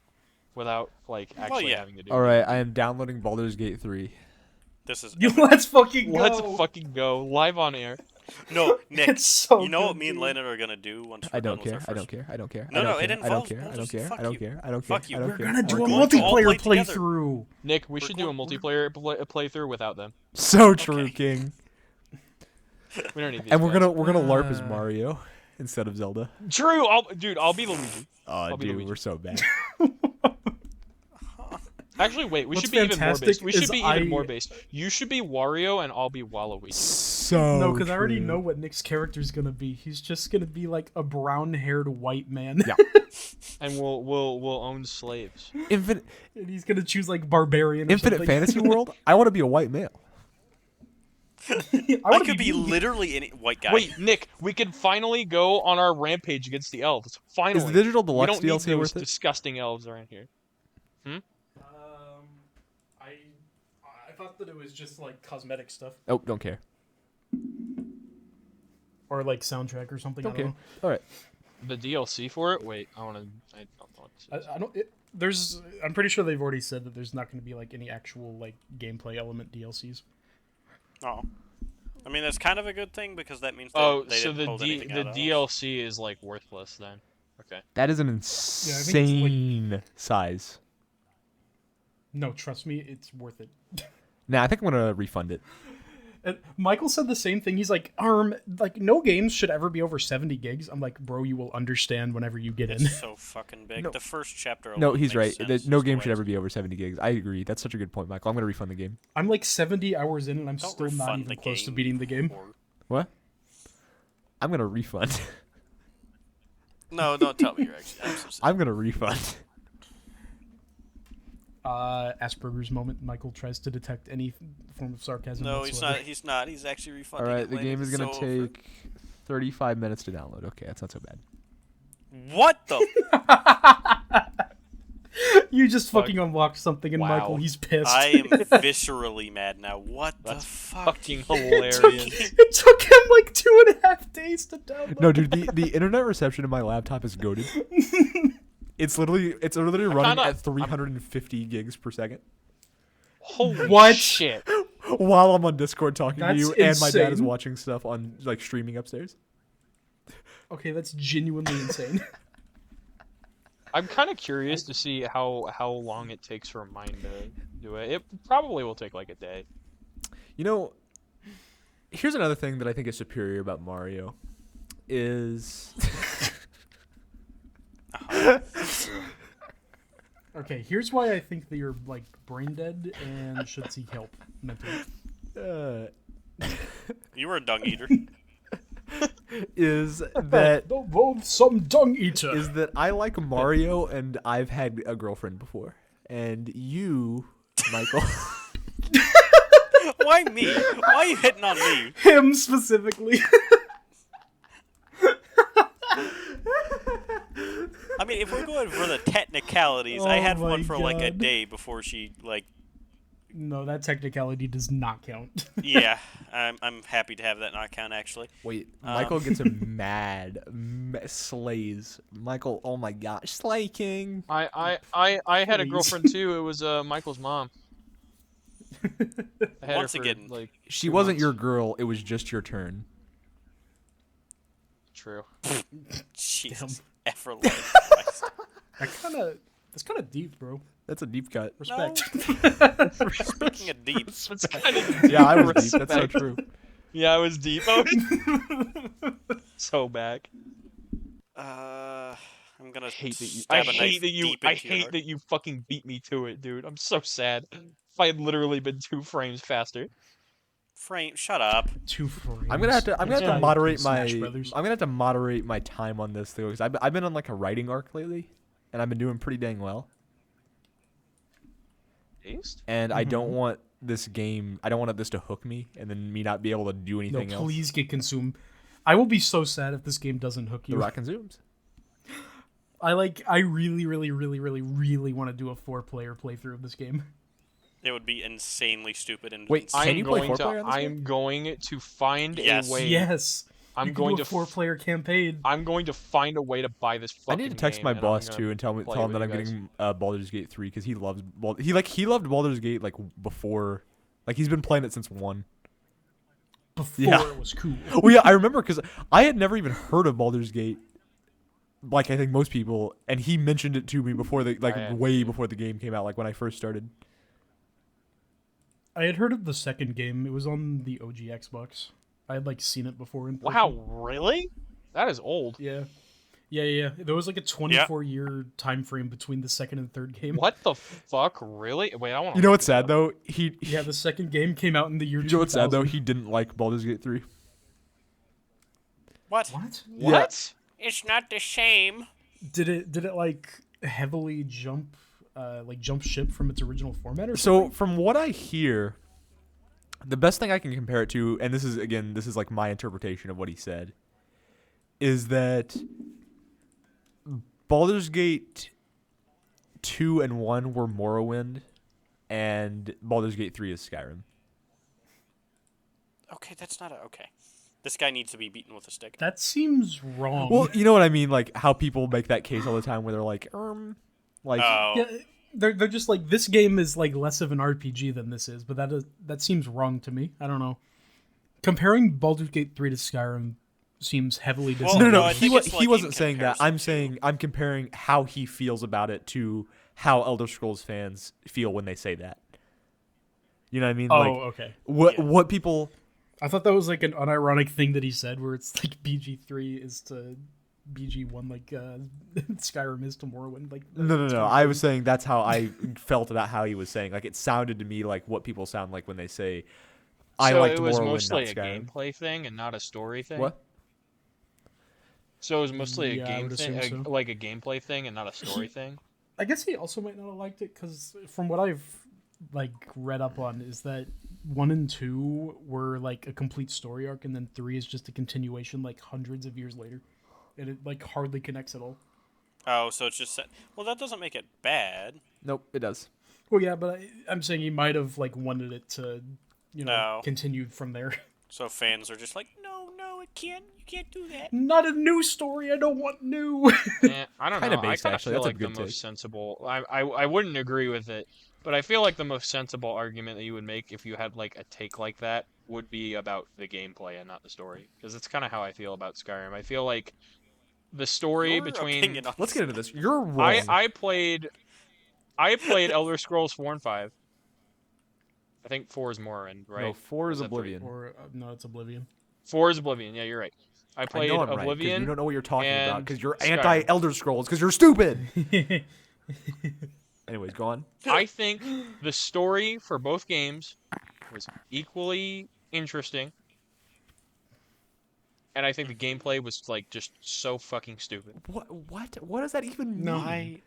without like actually yeah. having to do. All right, I am downloading Baldur's Gate 3. This is Let's fucking go. Let's fucking go live on air. no, Nick. It's so you know what good, me and dude. Lennon are gonna do once we're I don't done with care. our I don't first- care. I don't care. No, I don't no, it care. I don't involves care. I don't Baldur's- care. fuck I don't you. care. I don't Fuck care. you. I don't We're care. We're gonna do We're a going to all multiplayer play together. playthrough. Nick, we should do a going- multiplayer playthrough without them. So true, Okay. King. We don't need these. And we're guys. gonna LARP as Mario instead of Zelda. True. I'll be Luigi. Oh, I'll be dude, Luigi. we're so bad. Actually, wait. We What's should be even more fantastic based. We should is be even I- more based. You should be Wario, and I'll be Waluigi. So No, because I already true. know what Nick's character's gonna be. He's just gonna be like a brown-haired white man. Yeah. And we'll own slaves. Infinite And he's gonna choose like barbarian. Or Infinite something. Fantasy World. I want to be a white male. I wanna could be me. literally any white guy. Wait, Nick, we can finally go on our rampage against the elves. Finally. Is the Digital we Deluxe don't need DLC those worth it? disgusting elves around here. I thought that it was just like cosmetic stuff Oh, don't care. or like soundtrack or something. Don't I care. don't All right. The DLC for it? Wait, I don't know what this know. is. I don't. I'm pretty sure they've already said that there's not going to be like any actual like gameplay element DLCs. Oh. I mean, that's kind of a good thing because that means Oh, they so didn't hold anything the out of us. DLC is like worthless then. Okay. That is an I think it's like- insane size. No, trust me, it's worth it. Nah, I think I'm gonna refund it. And Michael said the same thing. He's like, like no games should ever be over 70 gigs. I'm like, bro, you will understand whenever you get in. It's so fucking big. No. The first chapter. No, alone he's makes right. sense No just game the should way ever be over 70 gigs. I agree. That's such a good point, Michael. I'm gonna refund the game. I'm like 70 hours in and I'm Don't still not refund even the close to game, beating the game. or- What? I'm gonna refund. No, don't tell me you're actually. I'm so sorry. I'm gonna refund. Asperger's moment. Michael tries to detect any form of sarcasm. No, he's whatsoever. not. He's not. He's actually All refunding. right, it the later. game is gonna It's over. take 35 minutes to download. Okay, that's not so bad. What the? You just Fuck. fucking unlocked something, and Wow. Michael, he's pissed. I am viscerally mad now. What That's the fuck? fucking it, took, hilarious. it took him like 2.5 days to download. No, dude, the internet reception in my laptop is goated. It's literally running kinda- at 350 gigs per second Holy What? shit. while I'm on Discord talking to That's you, and my dad is insane. watching stuff on like streaming upstairs. Okay, that's genuinely insane. I'm kind of curious to see how long it takes for mine to do it. It probably will take like a day. You know, here's another thing that I think is superior about Mario is Okay, here's why I think that you're like brain dead and should seek help mentally. You were a dung eater. is that Some dung eater. is that I like Mario and I've had a girlfriend before. And you, Michael, Why me? Why are you hitting on me? Him specifically. I mean, if we're going for the technicalities, I Oh had my one for like a God. day before she like. No, that technicality does not count. Yeah, I'm happy to have that not count actually. wait, Michael gets a mad, slays. Michael, oh my gosh, Slay King. I had a Please. girlfriend too. It was Michael's mom. I had her Once for, again, like She 2 wasn't months. your girl, it was just your turn. True. Jesus, effortless. That's kind of deep, bro. That's a deep cut. Respect. Speaking of deep, It's kind of Yeah, I was deep. That's so Respect. true. Yeah, I was deep. I was so back. I'm gonna I hate that you. stab a knife deep I into your hate heart. that you fucking beat me to it, dude. I'm so sad. If I had literally been 2 frames faster. Frame, shut up. 2 frames. I'm gonna have to That's why I moderate play my Smash Brothers. I'm gonna have to moderate my time on this though, because I've been on like a writing arc lately, and I've been doing pretty dang well. Taste? And I don't want this game. I don't want this to hook me, and then me not be able to do No, anything else. please get consumed. I will be so sad if this game doesn't hook The you. rock and zooms. I really, really, really, really, really want to do a 4-player playthrough of this game. It would be insanely stupid and Wait, insane. Can I'm you play going 4-player on this game? I'm going to find Yes. a way. Yes. I'm you can going do a to 4-player campaign. I'm going to find a way to buy this I fucking need to text game, my and I'm boss gonna too and tell play him with that I'm you guys. getting Baldur's Gate 3 because he loves he loved Baldur's Gate like before, like he's been playing it since 1. Before Yeah. it was cool. Well, yeah, I remember because I had never even heard of Baldur's Gate, like I think most people, and he mentioned it to me before I had way before the game came out, like when I first started. I had heard of the second game. It was on the OG Xbox. I had like seen it before in person. Wow, really? That is old. Yeah. Yeah. There was like a 24-year time frame between the second and third game. What the fuck? Really? Wait, I want. You know what's sad though? Yeah, the second game came out in the year You know what's sad though? 2000. He didn't like Baldur's Gate 3. What? What? What? It's not the same. Did it like heavily jump ship from its original format or So something? from what I hear, the best thing I can compare it to, and this is like my interpretation of what he said, is that Baldur's Gate 2 and 1 were Morrowind, and Baldur's Gate 3 is Skyrim. Okay, that's not okay. This guy needs to be beaten with a stick. That seems wrong. Well, you know what I mean, like how people make that case all the time, where they're like, like Oh, yeah, they're just like, this game is like less of an RPG than this is, but that seems wrong to me. I don't know. Comparing Baldur's Gate 3 to Skyrim seems heavily Well, dissimilar. no, I think it's he like wasn't in saying that. comparison I'm to- saying I'm comparing how he feels about it to how Elder Scrolls fans feel when they say that. You know what I mean? Oh, Like okay. Yeah. what people. I thought that was like an unironic thing that he said, where it's like BG3 is to BG1, like Skyrim is to Morrowind. Like No. it's I kinda was saying that's how I felt about how he was saying. Like it sounded to me like what people sound like when they say, "I So liked it was Morrowind, mostly not a Skyrim." gameplay thing and not a story thing. What? So it was mostly Yeah, I would assume so. like a gameplay thing and not a story thing. I guess he also might not have liked it because from what I've like read up on is that 1 and 2 were like a complete story arc, and then 3 is just a continuation like hundreds of years later, and it like hardly connects at all. Oh, so it's just well, that doesn't make it bad. Nope, it does. Well, yeah, but I'm saying he might have like wanted it to, No. continued from there. So fans are just like, no, it can't. You can't do that. Not a new story. I don't want new. I don't Kinda know. based, I kind of actually. feel That's a like the good most take. sensible. I wouldn't agree with it, but I feel like the most sensible argument that you would make if you had like a take like that would be about the gameplay and not the story, because it's kind of how I feel about Skyrim. I feel like the story Your between opinion on Let's get into this. You're wrong. I played Elder Scrolls 4 and 5. I think 4 is Morrowind, right? No, 4 is Is that 3? Oblivion. Or no, it's Oblivion. 4 is Oblivion. Yeah, you're right. I I played know I'm right, 'cause Oblivion. you don't know what you're talking about and because you're Skyrim. anti-Elder Scrolls because you're stupid. Anyways, go on. I think the story for both games was equally interesting, and I think the gameplay was like just so fucking stupid. What does that even mean? No. I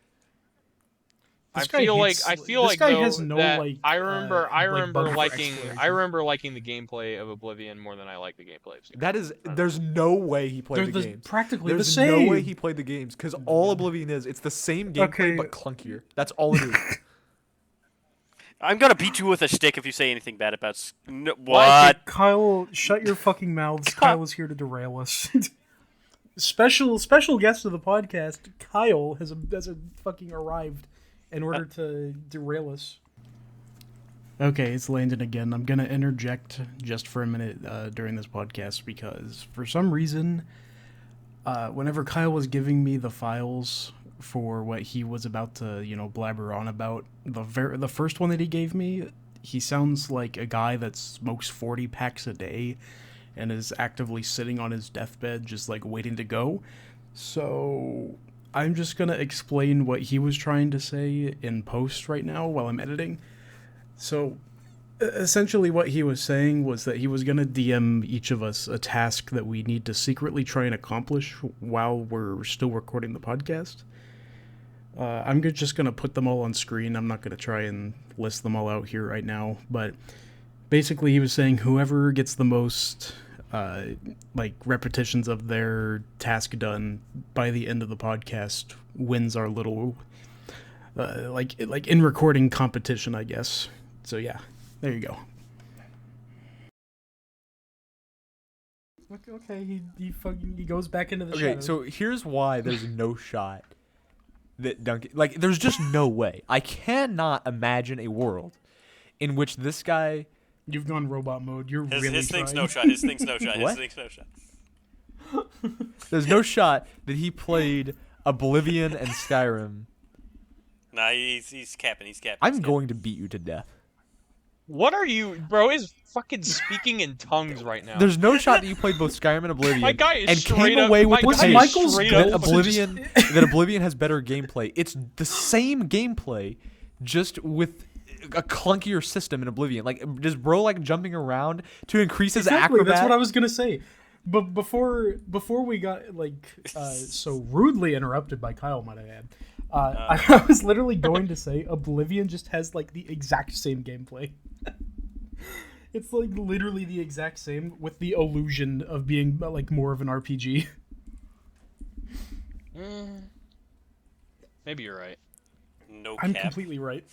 This guy feel hates- like this guy though has no, that like, I remember like, bug for exploration. I remember liking the gameplay of Oblivion more than I like the gameplay of Skyrim. That is, there's no way he played They're the the- games. practically the There's same. no way he played the games because all Oblivion is, it's the same gameplay Okay. but clunkier. That's all it is. I'm gonna beat you with a stick if you say anything bad about. Okay, What? Kyle, shut your fucking mouths. Kyle is here to derail us. special guest of the podcast, Kyle has fucking arrived in order to derail us. Okay, it's Landon again. I'm gonna interject just for a minute during this podcast because for some reason, whenever Kyle was giving me the files for what he was about to, blabber on about, the first one that he gave me, he sounds like a guy that smokes 40 packs a day and is actively sitting on his deathbed just like waiting to go. So I'm just gonna explain what he was trying to say in post right now while I'm editing. So essentially what he was saying was that he was gonna DM each of us a task that we need to secretly try and accomplish while we're still recording the podcast. I'm just gonna put them all on screen. I'm not gonna try and list them all out here right now, but basically he was saying whoever gets the most repetitions of their task done by the end of the podcast wins our little like in recording competition, I guess. So yeah, there you go. Okay, he goes back into the Okay, shadows. so here's why there's no shot that Duncan, like, there's just no way. I cannot imagine a world in which this guy. You've gone robot mode. You're really His thing's trying. no shot. His thing's no shot. His What? thing's no shot. There's no shot that he played Oblivion and Skyrim. Nah, he's capping. He's capping. I'm going to beat you to death. What are you, bro? Is fucking speaking in tongues right now. There's no shot that you played both Skyrim and Oblivion My guy is and straight came up- away with my the Was guy is take Michael's straight goal that up- to Oblivion that Oblivion has better gameplay. It's the same gameplay, just with a clunkier system in Oblivion. Like, does bro like jumping around to increase his Exactly, acrobat? that's what I was gonna say. But before we got so rudely interrupted by Kyle, might I add, I was literally going to say Oblivion just has like the exact same gameplay. It's like literally the exact same with the illusion of being like more of an RPG. Maybe you're right. No I'm cap. completely right.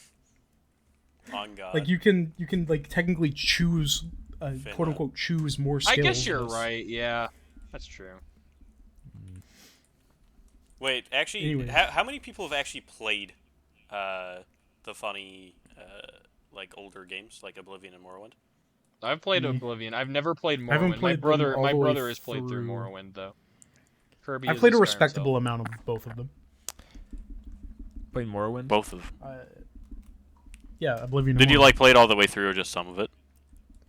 On God. Like you can like technically choose Finna. quote unquote choose more I skills. guess you're right. Yeah, that's true. Wait, actually, Anyways. how many people have actually played the funny like older games like Oblivion and Morrowind? I've played Me. Oblivion. I've never played I haven't Morrowind. played My them all the way brother has played through through. Morrowind though. Kirby I is played a Skyrim respectable himself. amount of both of them. Playing Morrowind. Both of them. Yeah, Oblivion. Did and you Morrowind. like play it all the way through or just some of it?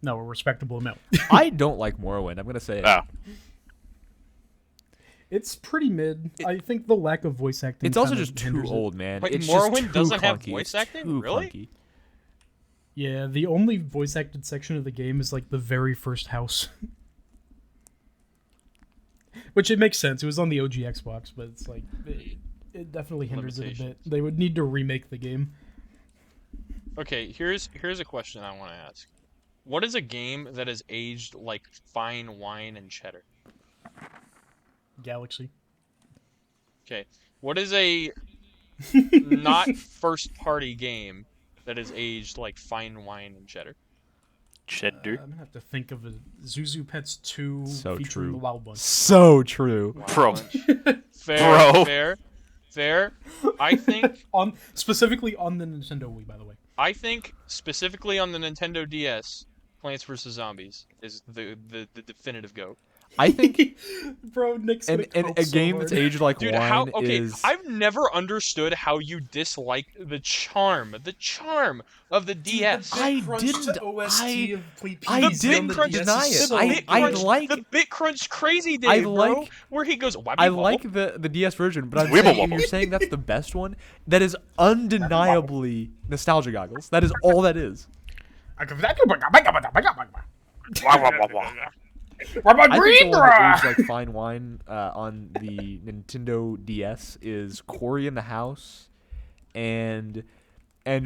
No, a respectable amount. I don't like Morrowind. I'm gonna say it. Oh. It's pretty mid. I think the lack of voice acting. It's also kinda just too hinders it. old, man. Wait, It's Morrowind just too doesn't have clunky. voice It's acting? too Really? clunky. Yeah, the only voice acted section of the game is like the very first house. Which it makes sense. It was on the OG Xbox, but it's like it definitely hinders it a bit. Limitations. They would need to remake the game. Okay, here's a question I want to ask. What is a game that has aged like fine wine and cheddar? Galaxy. Okay, what is a not first party game that has aged like fine wine and cheddar? Cheddar. I'm gonna have to think of a Zuzu Pets 2 So featuring true. the Wild Bunch. So true. Wow, Bro. bunch. Fair, Bro. fair. I think Specifically on the Nintendo Wii, by the way. specifically on the Nintendo DS, Plants vs Zombies is the definitive GOAT. I think Bro, Nick's and gonna a cope so game hard. that's aged like Dude, wine okay, is. I've never understood how you dislike the charm of the DS. I Crunch didn't- to OST I- of Fleet I Peas didn't on the crunch DS deny is it. so I good. like- the Bit Crunch Crazy Day, I bro, like- where he goes. I like the DS version, but I'm Wibble saying, wobble. you're saying that's the best one. That is undeniably nostalgia goggles. That is all that is. Wah, wah, wah, wah. I think the one that aged like fine wine on the Nintendo DS is Cory in the House, and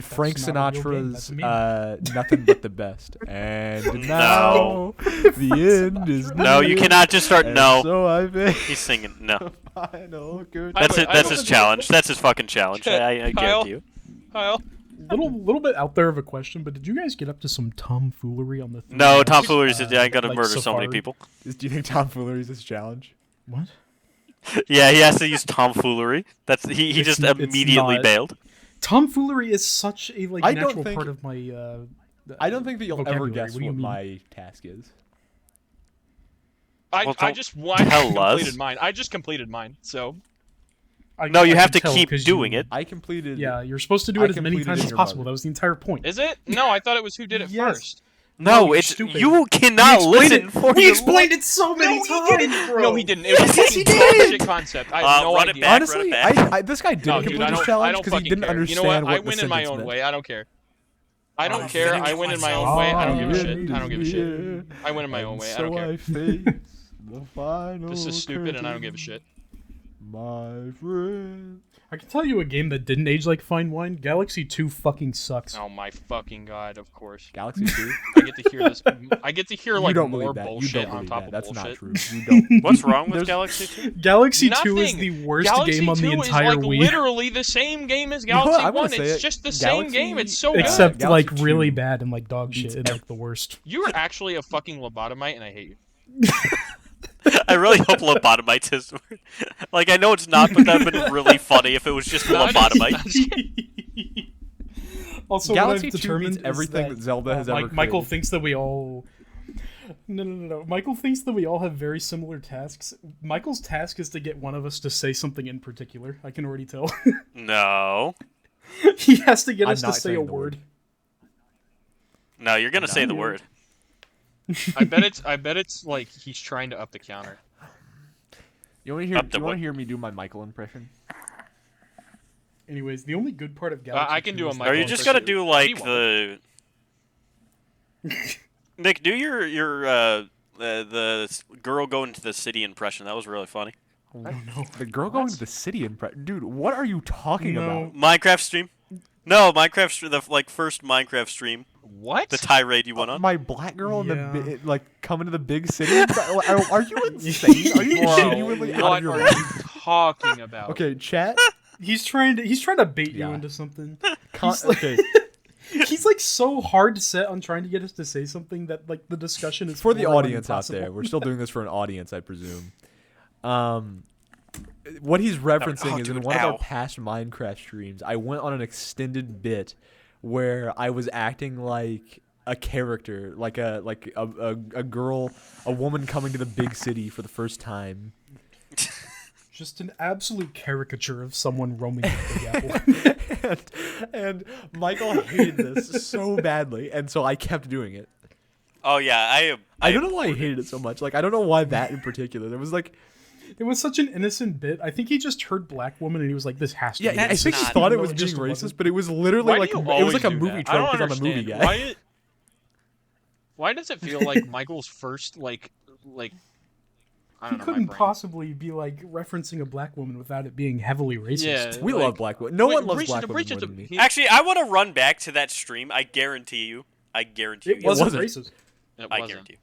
Frank not a real game, Sinatra's that's a meme. Nothing But the Best. And now the end is No, you near, cannot just start. and No. So I make He's singing. No. final good. That's it. I That's don't- his challenge. That's his fucking challenge. I Kyle? guarantee you. Kyle. little bit out there of a question, but did you guys get up to some tomfoolery on the? No, 3DS, tomfoolery is. I gotta like murder so many Safari? people. Do you think tomfoolery is this challenge? What? Yeah, he has to use tomfoolery. That's he It's- just it's immediately not. bailed. Tomfoolery is such a I don't natural think- part of my. I don't think that you'll ever vocabulary. guess What do you what mean? my task is. I Well, tell us. completed mine. I just completed mine. So No, you I have can to tell keep 'cause doing you- it. I completed. Yeah, you're supposed to do I it as many completed times in as your possible. mother. That was the entire point. is it? No, I thought it was who did it Yes. first. No, you're it's stupid. you cannot listen for We your explained it so many No, he times, didn't. bro. No, he didn't. It was Yes, a he fucking did. bullshit concept. I have no run it idea. back. Honestly, Run it this guy didn't No, complete dude, I his don't. I challenge don't because he fucking didn't care. understand You know what? I the win in my sentence own meant. way. I don't care. I don't Oh, care. thank I you, win in my myself. own way. I don't give a The shit. end I don't give a is shit. near, I win in my own and way. I so don't care. I face the final This is stupid, and I don't give a curtain, shit. My friend. I can tell you a game that didn't age like fine wine. Galaxy 2 fucking sucks. Oh my fucking god! Of course. Galaxy 2? I get to hear this. I get to hear You like don't more believe that. You bullshit don't on believe top that. of That's bullshit. not true. You don't. What's wrong with There's- Galaxy 2? Galaxy 2 is Nothing. the worst Galaxy game on 2 the entire is like Wii. literally the same game as You know what? Galaxy I'm gonna 1. say It's it. just the same game. It's so Galaxy- good. Except Galaxy like 2 really bad and like dog beats shit and like the worst. You're actually a fucking lobotomite, and I hate you. I really hope lobotomite is. Like I know it's not, but that'd been really funny if it was just No, lobotomite. Also, Galaxy what 2 I've determined beats everything is that Zelda has ever Michael created. thinks that we all. No. Michael thinks that we all have very similar tasks. Michael's task is to get one of us to say something in particular. I can already tell. No, He has to get I'm us to not say a saying the word. word. no, you're gonna say the No. word. I bet it's like he's trying to up the counter. You want to hear? Up to You want what? to hear me do my Michael impression? Anyways, the only good part of Galaxy I can 2 do a is that- Or you Michael just gotta impression. do like What the. Nick, do your the girl going to the city impression. That was really funny. Oh, no. The girl going to the city impression, dude. What are you talking No. about? Minecraft stream. No, the first Minecraft stream. What? The tirade you went on. My black girl in the Yeah. like coming to the big city. Are you insane? Are you Bro, genuinely out what of your are mind? you talking about? Okay, chat. He's trying to bait you Yeah. into something. Okay, He's like so hard set on trying to get us to say something that like the discussion is for the borderline audience out there, impossible. we're still doing this for an audience, I presume. What he's referencing is in dude, one of ow. our past Minecraft streams, I went on an extended bit where I was acting like a character, like a girl, a woman coming to the big city for the first time. Just an absolute caricature of someone roaming the Big Apple. and Michael hated this so badly, and so I kept doing it. Oh yeah, I don't know why I hated it so much. Like I don't know why that in particular. There was like, It was such an innocent bit. I think he just heard black woman and he was like, "This has to." yeah, be I racist," think he not. thought it even was though being just racist, wasn't. but it was literally Why like do you it was always like a do movie that? I don't trope because I'm a movie understand. guy. Why does it feel like Michael's first like I He don't know, my couldn't brain. possibly be like referencing a black woman without it being heavily racist. Yeah. We like, love black women. No wait, one loves reach black the- women reach more the- than me. he- Actually, I want to run back to that stream. I guarantee you. It You. wasn't wasn't. racist. It I wasn't. guarantee you.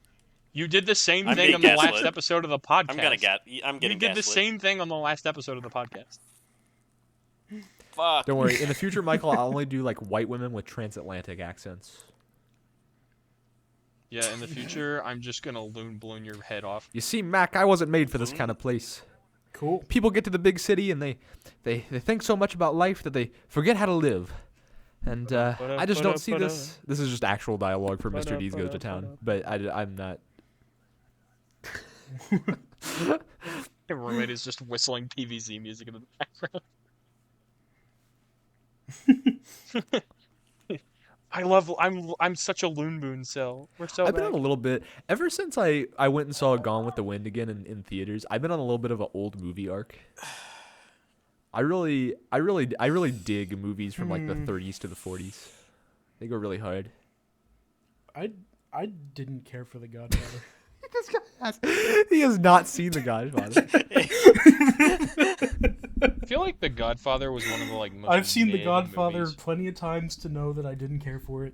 You did the same I'm thing being on the last gaslit. episode of the podcast. I'm getting You did the gaslit. same thing on the last episode of the podcast. Fuck. Don't worry. In the future, Michael, I'll only do like white women with transatlantic accents. Yeah, in the future, I'm just gonna balloon your head off. You see, Mac, I wasn't made for this kind of place. Cool. People get to the big city and they think so much about life that they forget how to live. And I just don't see this. This is just actual dialogue for Mr. Deeds Goes to Town, but I'm not. Your roommate is just whistling PVZ music in the background. I'm such a loon boon cell. We're so I've been bad. on a little bit ever since I went and saw Gone with the Wind again in theaters. I've been on a little bit of an old movie arc. I really dig movies from like the 30s to the 40s. They go really hard. I didn't care for The Godfather. He has not seen The Godfather. I feel like The Godfather was one of the like most I've seen The mid Godfather movies. plenty of times to know that I didn't care for it.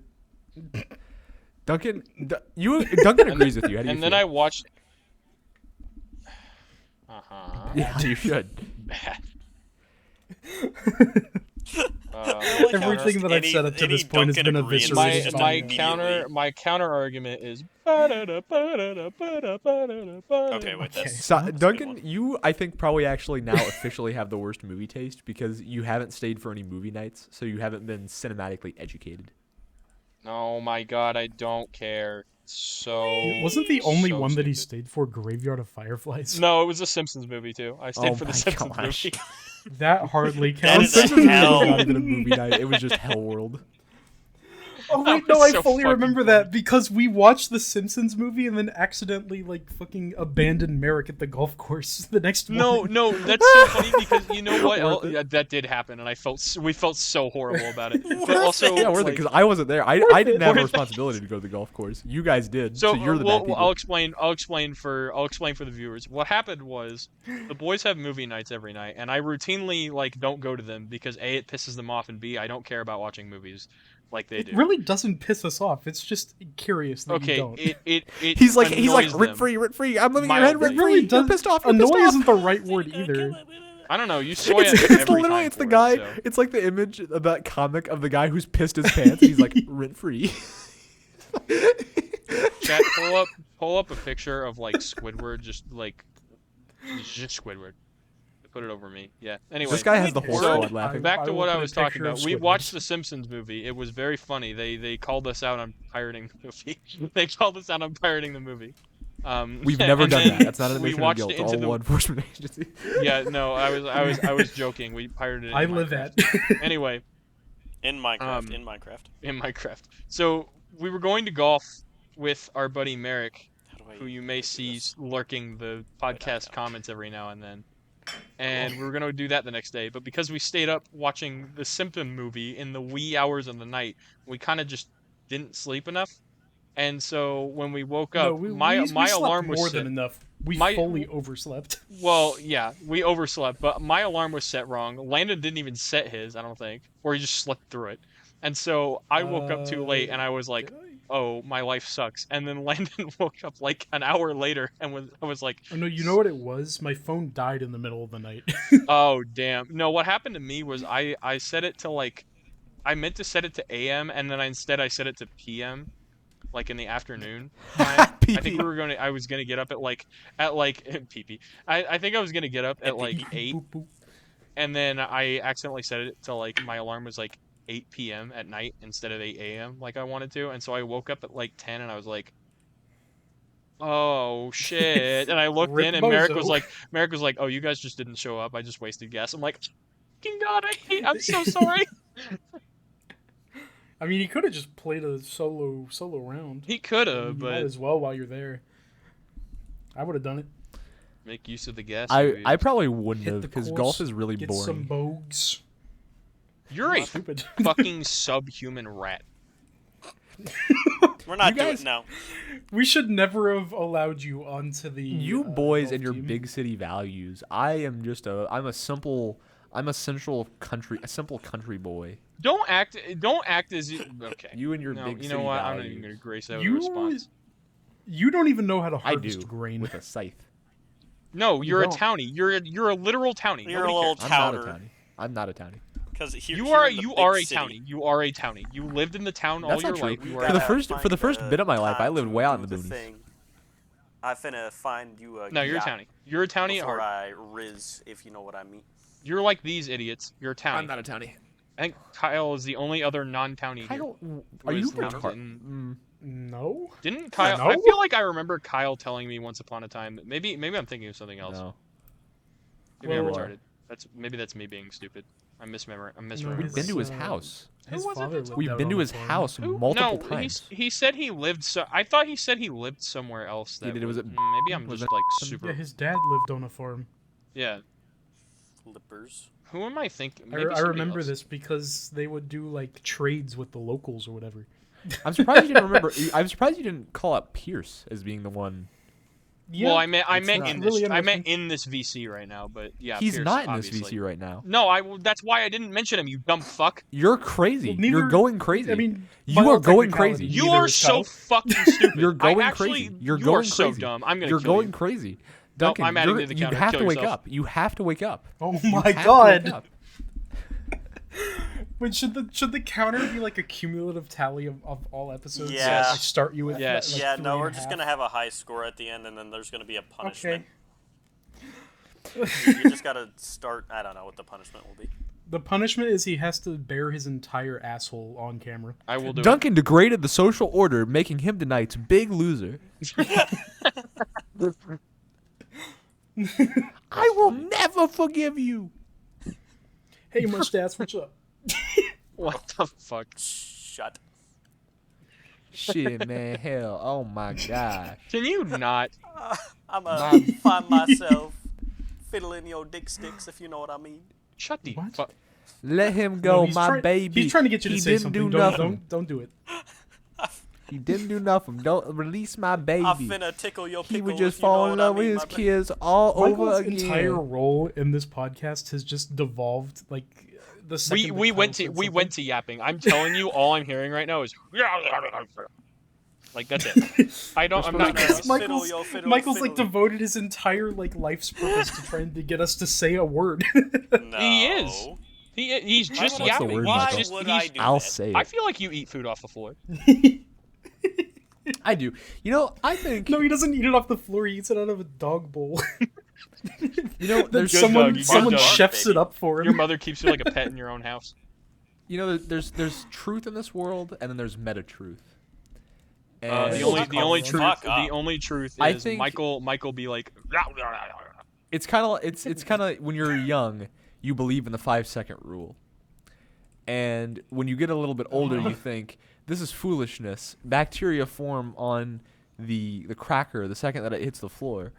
Duncan agrees with you. How do you And then feel? I watched. Yeah, you should. Bad. Everything that I've said up to this point has been eviscerated. my It's my immediately. my counter argument is. Okay, wait. Okay. That's So, that's a good Duncan, one. you I think probably actually now officially have the worst movie taste because you haven't stayed for any movie nights, so you haven't been cinematically educated. Oh my god, I don't care. Wasn't the only so one that he stupid. stayed for Graveyard of Fireflies? No, it was a Simpsons movie too. I stayed Oh for the my Simpsons gosh. movie. That hardly That counts. is a hell. Not even a movie night. It was just Hell World. Oh That wait, no, was I so fully fucking remember funny. that because we watched the Simpsons movie and then accidentally like fucking abandoned Merrick at the golf course the next No, morning. no, that's so funny because you know what? Worth it. Yeah, that did happen, and we felt so horrible about it. But Worth also, Yeah, worth it like, because I wasn't there. I didn't have a Worth it. responsibility to go to the golf course. You guys did. So, So, you're the well, bad people. I'll explain for the viewers. What happened was the boys have movie nights every night, and I routinely like don't go to them because A, it pisses them off, and B, I don't care about watching movies like they do. It really doesn't piss us off. It's just curious that you Okay, don't. it he's like annoys rent free, them. rent free. I'm living in your head Mildly. rent free. really You're does. pissed off. You're Annoy pissed off. isn't the right word either. I don't know. You soy It's, at it's every literally time it's the for guy. It, so. It's like the image of that comic of the guy who's pissed his pants. And he's like rent free. Chat, pull up a picture of like Squidward, just Squidward. Put it over me. Yeah. Anyway, This guy has the whole so, squad laughing. back I to will what I put a was talking picture of about. We Squidward. watched the Simpsons movie. It was very funny. They called us out on pirating the movie. They called us out on pirating the movie. We've never and done then that. That's not an we admission of watched guilt. it To into all the- law enforcement agency. Yeah, no, I was joking. We pirated it. I in live Minecraft. at. Anyway, In Minecraft. in Minecraft. So we were going to golf with our buddy Merrick, How do I who you may do see this? lurking the podcast don't. comments every now and then. And we were going to do that the next day, but because we stayed up watching the Simpson movie in the wee hours of the night, we kind of just didn't sleep enough. And so when we woke up, No, we my slept alarm was more set. than enough. We My- fully overslept. Well, yeah, we overslept, but my alarm was set wrong. Landon didn't even set his, I don't think, or he just slept through it. And so I woke up too late, and I was like, "Oh, my life sucks." And then Landon woke up like an hour later, and I was like, Oh no, you know what it was? My phone died in the middle of the night. "Oh, damn." No, what happened to me was I set it to like, I meant to set it to AM, and then instead I set it to PM, like in the afternoon time. I think I was gonna get up at like pee. I think I was gonna get up at like 8. Boop, boop. And then I accidentally set it to like my alarm was like 8 p.m. at night instead of 8 a.m. like I wanted to, and so I woke up at like 10 and I was like, oh shit. And I looked Rip in and bozo. Merrick was like, oh, you guys just didn't show up. I just wasted gas. I'm like, fucking God, I'm so sorry. I mean, he could have just played a solo round. He could I mean, have, you might but as well while you're there. I would have done it. make use of the gas. I probably wouldn't Hit have the because course, golf is really Get some boring. bogues. You're a Stupid. fucking subhuman rat. We're not You doing guys- no. We should never have allowed you onto the. You boys golf and your team. big city values. I'm a simple country boy. Don't act as you. Okay. You and your No, big you city know what? I'm values. not even gonna grace that with a You- response. You don't even know how to I harvest do grain. with a scythe. No, You you're a don't. townie. You're a literal townie. You're a Nobody little cares. I'm not a Towner. townie. I'm not a townie. Because here You here are in the you big are a city, townie. You are a townie. You lived in the town all That's your not true. life. You you are For the a gotta first find bit of my life, I time lived to way out do in the the boonies. thing. I finna find you a No, you're a yacht townie. You're a townie. before Or I riz, if you know what I mean. you're like these idiots. You're a townie. I'm not a townie. I think Kyle is the only other non-townie here. Kyle, Who are you is lived retarded? in- No. Didn't Kyle? No? I feel like I remember Kyle telling me once upon a time that maybe I'm thinking of something else. No. Maybe I'm Well, retarded. That's me being stupid. I'm misremembering. We've been to his uh, house. His Who was it father that lived We've out been on to the his farm. house Who? multiple No, times. he said he lived. I thought he said he lived somewhere else. That did, was it- maybe I'm was just it- like Yeah, super. his dad lived on a farm. Yeah. Flippers. Who am I thinking? I, Maybe I somebody remember else. this because they would do like trades with the locals or whatever. I'm surprised you didn't remember. I'm surprised you didn't call out Pierce as being the one. Yeah, Well, I meant it's not in really this. I meant interesting. in this VC right now, but yeah. He's Pierce, not in obviously. this VC right now. No, that's why I didn't mention him. You dumb fuck. You're crazy. Well, You're neither- going crazy. I mean, You by are all going technicality, crazy. You neither are is so Kyle. fucking stupid. You're going I actually, crazy. You're you going are so crazy. dumb. I'm gonna You're kill going you. crazy. Nope, Duncan, I'm adding to the you counter. have Kill to wake yourself. up. You have to wake up. Oh You my have to wake god! up. Wait, should the counter be like a cumulative tally of all episodes? Yeah. I start you with Yes. like Yeah, three no, and we're a just half? gonna have a high score at the end, and then there's gonna be a punishment. Okay. You just gotta start. I don't know what the punishment will be. The punishment is he has to bear his entire asshole on camera. I will do Duncan degraded the social order, making him tonight's big loser. I will never forgive you. Hey, mustache, what's up? it. What the fuck? Shut. Shit, man, hell, oh my gosh. Can you not? I'm gonna find myself fiddling your dick sticks, if you know what I mean. Shut the What? fuck. Let him No, go, he's my try- baby. He's trying to get you to He say didn't something. do nothing. Don't do it. He didn't do nothing. Don't release my baby. I finna tickle your pickle. He would if just you know fall in what love I mean, with his my kids all Michael's over again. entire role in this podcast has just devolved like the second We that went Kyle to said we went something. to yapping. I'm telling you, all I'm hearing right now is like that's it. I'm not Because nervous. Fiddle, yo, fiddle, Michael's like fiddle. devoted his entire like life's purpose to trying to get us to say a word. No. He is. He's just Why would I- yapping. word, Why Michael? He's just, would he's, I do I'll that? say I it. feel like you eat food off the floor. I do. You know, I think. No, he doesn't eat it off the floor. He eats it out of a dog bowl. You know, Then there's Good someone dog, you good someone dog. chefs Baby. it up for Your him. mother keeps you like a pet in your own house. You know, there's truth in this world, and then there's meta truth. The And only Fuck the only off. truth Fuck the up. only truth I is think- Michael be like it's kind of when you're young, you believe in the 5-second rule, and when you get a little bit older, you think this is foolishness. Bacteria form on the cracker the second that it hits the floor.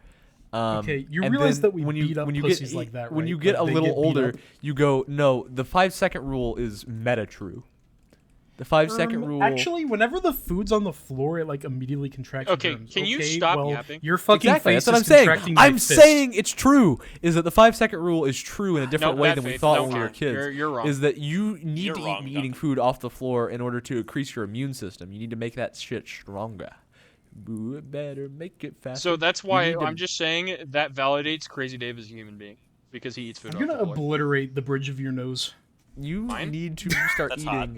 Okay, you and realize then that we when you, beat up when you pussies get, like that, when right? you get Like, a they little get beat older, up. you go, no, the 5-second rule is meta true. The 5-second rule. Actually, whenever the food's on the floor, it like immediately contracts. Okay, germs. can you Okay, stop well, yapping? Your fucking Exactly, face that's what I'm is saying. contracting my I'm fist. saying it's true. Is that the 5-second rule is true in a different No, way bad than we faith. thought No, when we were fine. kids. You're wrong. Is that you need You're to wrong, eat eating Duncan. food off the floor in order to increase your immune system. You need to make that shit stronger. Boo it better, make it faster. So that's You why need to- I'm just saying that validates Crazy Dave as a human being because he eats food I'm off gonna the floor. obliterate the bridge of your nose. You Fine. need to start That's eating. hot.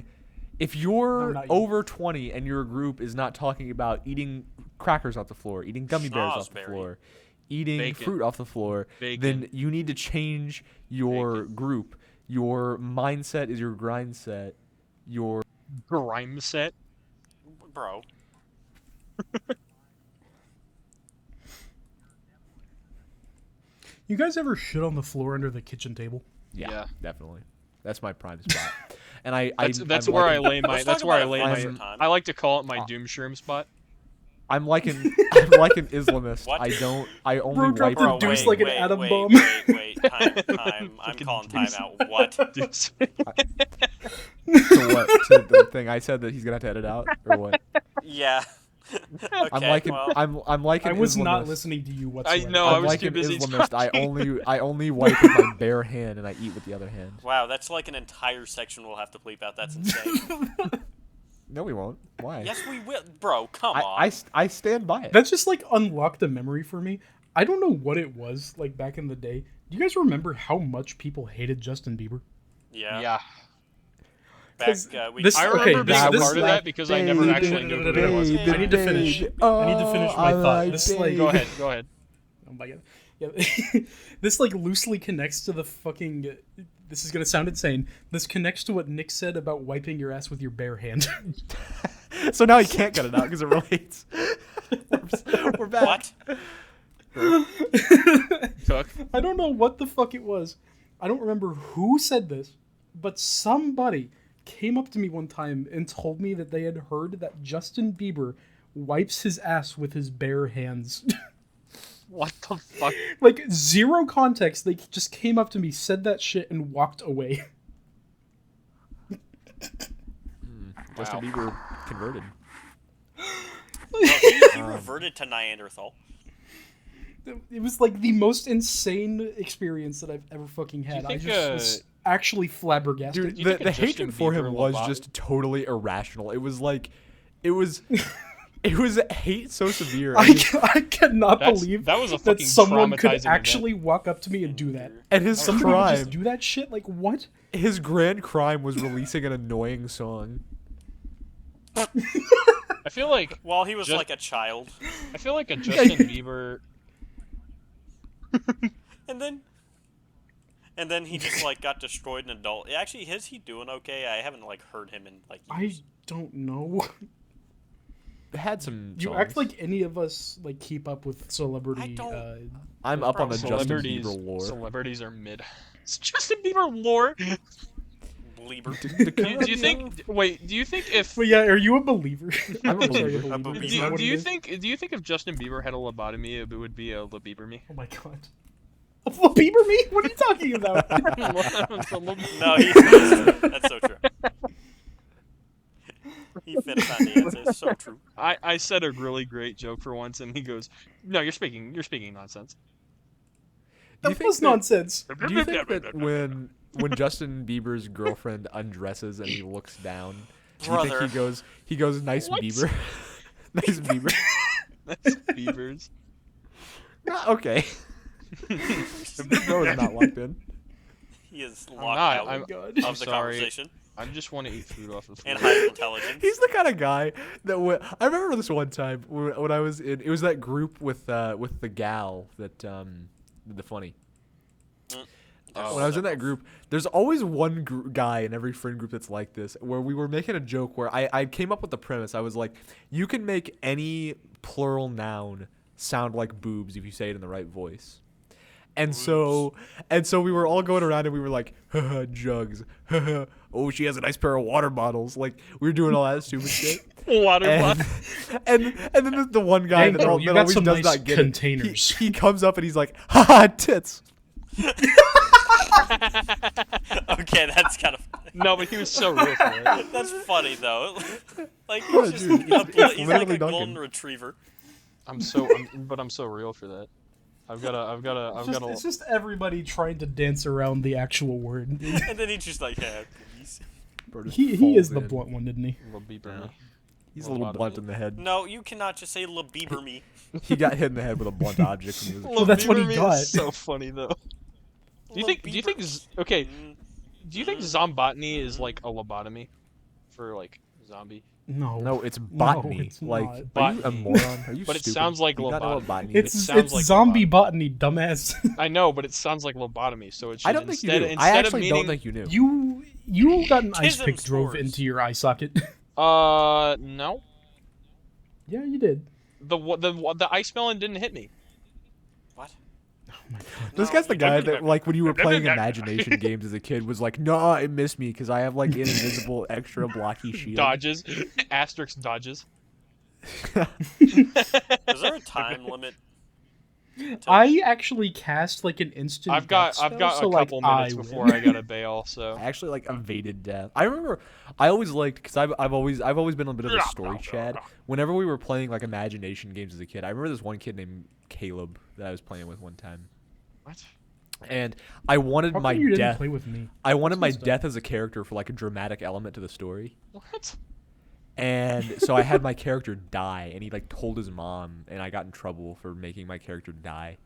If No, you're not you. over 20 and your group is not talking about eating crackers off the floor, eating gummy bears off the Schnozberry. floor, eating Bacon. fruit off the floor, Bacon. then you need to change your group. Your mindset is your grind set. your Grime set. Bro. You guys ever shit on the floor under the kitchen table? Yeah. definitely. That's my prime spot. And That's I'm where I liking, lay my. Let's That's talk where I about lay Adventure my. Time. I like to call it my doom shroom spot. I'm like an Islamist. What? I only Bro, drop wipe the my deuce wait, like an wait, atom wait, bomb. wait, time. I'm Fucking calling deuce. time out. What? Deuce. to what? To the thing I said that he's gonna have to edit out or what? Yeah. Okay, I'm like an well, I'm like I an was not Islamist. listening to you whatsoever. know. I I'm was like too an busy Islamist. talking. I only wipe with my bare hand and I eat with the other hand. wow, that's like an entire section we'll have to bleep out. That's insane. No, we won't. Why? Yes, we will. Bro, come on. I stand by it. That's just like unlocked a memory for me. I don't know what it was like back in the day. Do you guys remember how much people hated Justin Bieber? Yeah. Yeah. Back, 'Cause we, this- I okay, remember being a this- part of that because I never baby, actually knew who he was. I need to finish. I need to finish my thought. This like Go ahead. Go ahead. Oh my god. Yeah. This like loosely connects to the fucking. This is gonna sound insane. This connects to what Nick said about wiping your ass with your bare hand. So now he can't cut it out because it relates. We're back. what? Cook. I don't know what the fuck it was. I don't remember who said this, but somebody came up to me one time and told me that they had heard that Justin Bieber wipes his ass with his bare hands. What the fuck? Like, zero context. They just came up to me, said that shit, and walked away. Justin Bieber converted. He reverted to Neanderthal. It was like the most insane experience that I've ever fucking had. I think, just was actually flabbergasted. Dude, you think the a Justin hatred for him Bieber was Lovato- just totally irrational. It was like, it was hate so severe. I cannot That's- believe that was a that fucking someone could traumatizing actually walk up to me and do that. And his Somebody would just crime, do that shit? Like, what? his grand crime was releasing an annoying song. I feel like While he was Just- like a child. I feel like a Justin Bieber. And then he just like got destroyed in adult. Actually, is he doing okay? I haven't like heard him in like I years. don't know. It had some You songs. act like any of us like keep up with celebrity. I don't- I'm up on the Justin Celebrities. Bieber lore. Celebrities are mid. It's Justin Bieber lore. Belieber. Do you think? Wait. Do you think if? But yeah, are you a believer? I'm a Sorry, believer. A Is believer. that Do, what do it you is? think? Do you think if Justin Bieber had a lobotomy, it would be a Bieber me? Oh my god. A Bieber me? What are you talking about? No, that's so true. He finished on the answer. It's so true. I said a really great joke for once, and he goes, "No, you're speaking nonsense." Do you That think was nonsense. Do you think that when Justin Bieber's girlfriend undresses and he looks down, do you think Brother. he goes nice What? Bieber? Nice Bieber. That's Biebers. Okay. Bro is not locked in. He is I'm locked not. out I'm, God. of I'm the sorry. conversation I just want to eat food off the floor. and high intelligence. He's the kind of guy that I remember this one time when I was in. It was that group with the gal that the funny. Oh, When I was in that group, there's always one guy in every friend group that's like this, where we were making a joke where I came up with the premise. I was like, you can make any plural noun sound like boobs if you say it in the right voice. And so we were all going around and we were like, haha, jugs, haha, oh, she has a nice pair of water bottles. Like, we were doing all that stupid shit. Water And, bottle. and then the one guy Dang, that, girl, you that got always some does nice not get containers. it. He comes up and he's like, haha, tits. Okay, that's kind of No, but he was so real for it. that's funny though. Like Oh, he's just dude, he's like literally a golden Duncan. retriever. I'm so real for that. It's just everybody trying to dance around the actual word. And then he's just like, yeah, please. Bro just he falls is the in. blunt one, didn't he? Little Bieber me. He's a little blunt in the head. No, you cannot just say La Bieber me. He got hit in the head with a blunt object when he was a Well, that's what he Bieber me got. is so funny though. Do you think okay? Do you think zombotany is like a lobotomy for like zombie? No. No, it's botany. it's like, not. are you a Botany. moron? Are you But it stupid? sounds like You not know what lobotomy. botany It's is? sounds it's like zombie lobotomy. botany, dumbass. I know, but it sounds like lobotomy. So it should I don't think you instead do. I instead actually of meaning don't think you knew. You got an ice Tism pick drove spores. into your eye socket. No. Yeah, you did. The ice melon didn't hit me. What? This No, guy's the you guy didn't. that, like, when you were playing imagination games as a kid, was like, "No, it missed me because I have like an invisible extra blocky shield." Dodges. Asterisk dodges. Is there a time limit? I actually cast like an instant. I've got death a spell, so, couple like, minutes I before win. I gotta bail. So I actually like evaded death. I remember I always liked because I've always been a bit of a story chad. Whenever we were playing like imagination games as a kid, I remember this one kid named Caleb that I was playing with one time, what? and I wanted How my come you didn't death. play with me? I wanted my messed up. death as a character for like a dramatic element to the story. What? And so I had my character die, and he like told his mom, and I got in trouble for making my character die.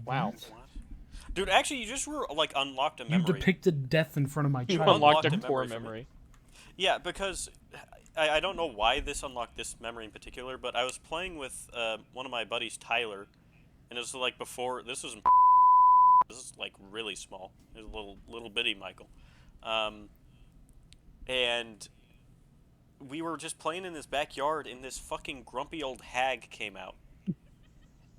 Wow. What? Dude, actually, you just like unlocked a You memory. depicted death in front of my You child. unlocked a Unlocked a poor memory for me. memory. Yeah, because I don't know why this unlocked this memory in particular, but I was playing with one of my buddies, Tyler, and it was like before. This was this is like really small. It was a little bitty Michael, and we were just playing in this backyard, and this fucking grumpy old hag came out,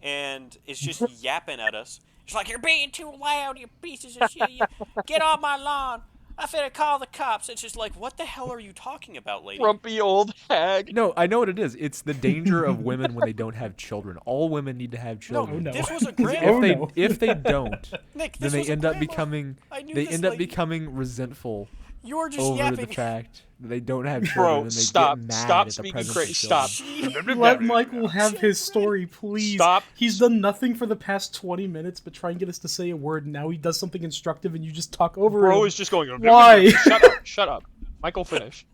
and it's just yapping at us. It's like, "You're being too loud, you pieces of shit. You get off my lawn. I finna call the cops." It's just like, what the hell are you talking about, lady? Grumpy old hag. No, I know what it is. It's the danger of women when they don't have children. All women need to have children. no. This was a If grandma. they no. if they don't, Nick, then this they was a end up grandma. becoming I knew they this end up lady. becoming resentful You were just over yapping. the fact that they don't have children Bro, and they stop. get mad Stop at the speaking presence crazy. of Stop. children. Let Michael have his story, please. Stop. He's done nothing for the past 20 minutes but try and get us to say a word, and now he does something instructive and you just talk over Bro him. is just going. Why? Shut up. Shut up. Michael, finish.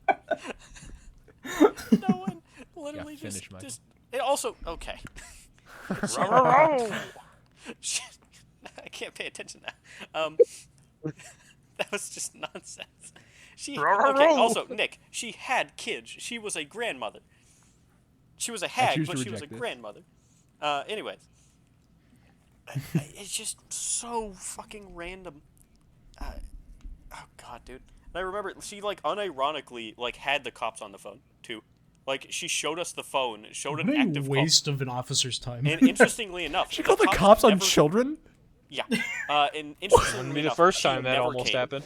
No one literally Yeah, finish, Michael. just. It also okay. Shit. I can't pay attention now. That was just nonsense. She okay. Also, Nick, she had kids. She was a grandmother. She was a hag, choose but to she was a reject this. grandmother. Anyways, it's just so fucking random. Oh god, dude. And I remember she like unironically like had the cops on the phone too. Like she showed us the phone, showed an What a active call. waste of an officer's time. And interestingly enough, She called the cops on children? Yeah. And interestingly Wouldn't be the enough, first she time that never almost came. happened.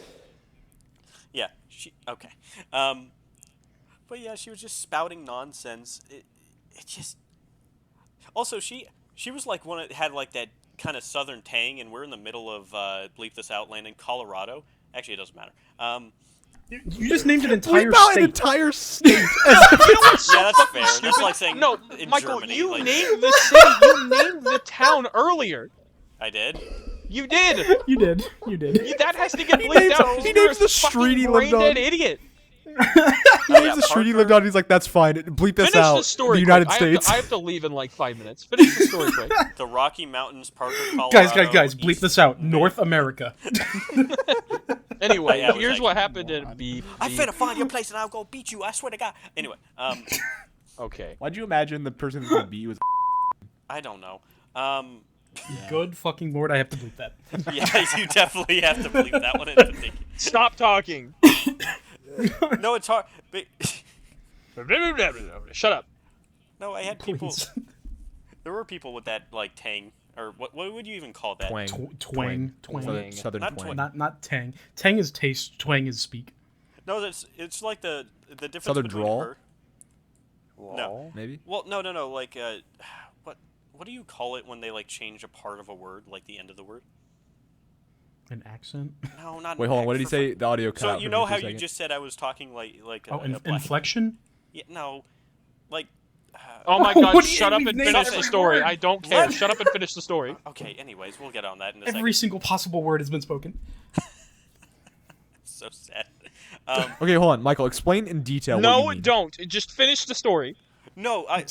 Yeah. She okay. But yeah, she was just spouting nonsense. It just. Also, she was like one that had like that kind of southern tang, and we're in the middle of bleep this out land in Colorado. Actually, it doesn't matter. You just named an entire Bleep out an state. entire state. Yeah, that's fair. That's like saying No, in Michael, Germany, you like, named the city. You named the town earlier. I did. You did. You did. You did. That has to get bleeped out. he You're names a the street he fucking lived on. brain-dead idiot. He Yeah, names the street he lived Parker- on. He's like, "That's fine. Bleep this Finish out." the story. The United quick. States. I have to leave in like 5 minutes. Finish the story quick. The Rocky Mountains, Parker, Colorado. Guys, bleep East this out. Maine. North America. Anyway, Yeah, it was here's like, what happened in B. I finna find your place and I'll go beat you. I swear to God. Anyway, Okay. Why'd you imagine the person who's gonna beat you was? I don't know. Good fucking lord, I have to bleep that. Yeah, you definitely have to bleep that one in particular. Stop talking. No, it's hard. But, Shut up. no, I had people. Please. There were people with that like tang, or what would you even call that? Twang. Twang. Southern, southern Not twang. twang. Not tang. Tang is taste. Twang is speak. No, it's like the difference Southern between drawl? her. No. Maybe. Well, no, like what do you call it when they like change a part of a word, like the end of the word? An accent. No, not. Wait, an hold on. What act did he for say? fuck- The audio cut So out. you for know me for how a you second. just said I was talking like Oh, a black- inflection. Yeah, no, like. Oh my What god, do you shut up mean and name finish every the story. word? I don't care. What? Shut up and finish the story. Okay. Anyways, we'll get on that in a Every second. single possible word has been spoken. So sad. Okay, hold on, Michael. Explain in detail. what No, you mean. don't. Just finish the story. No, I.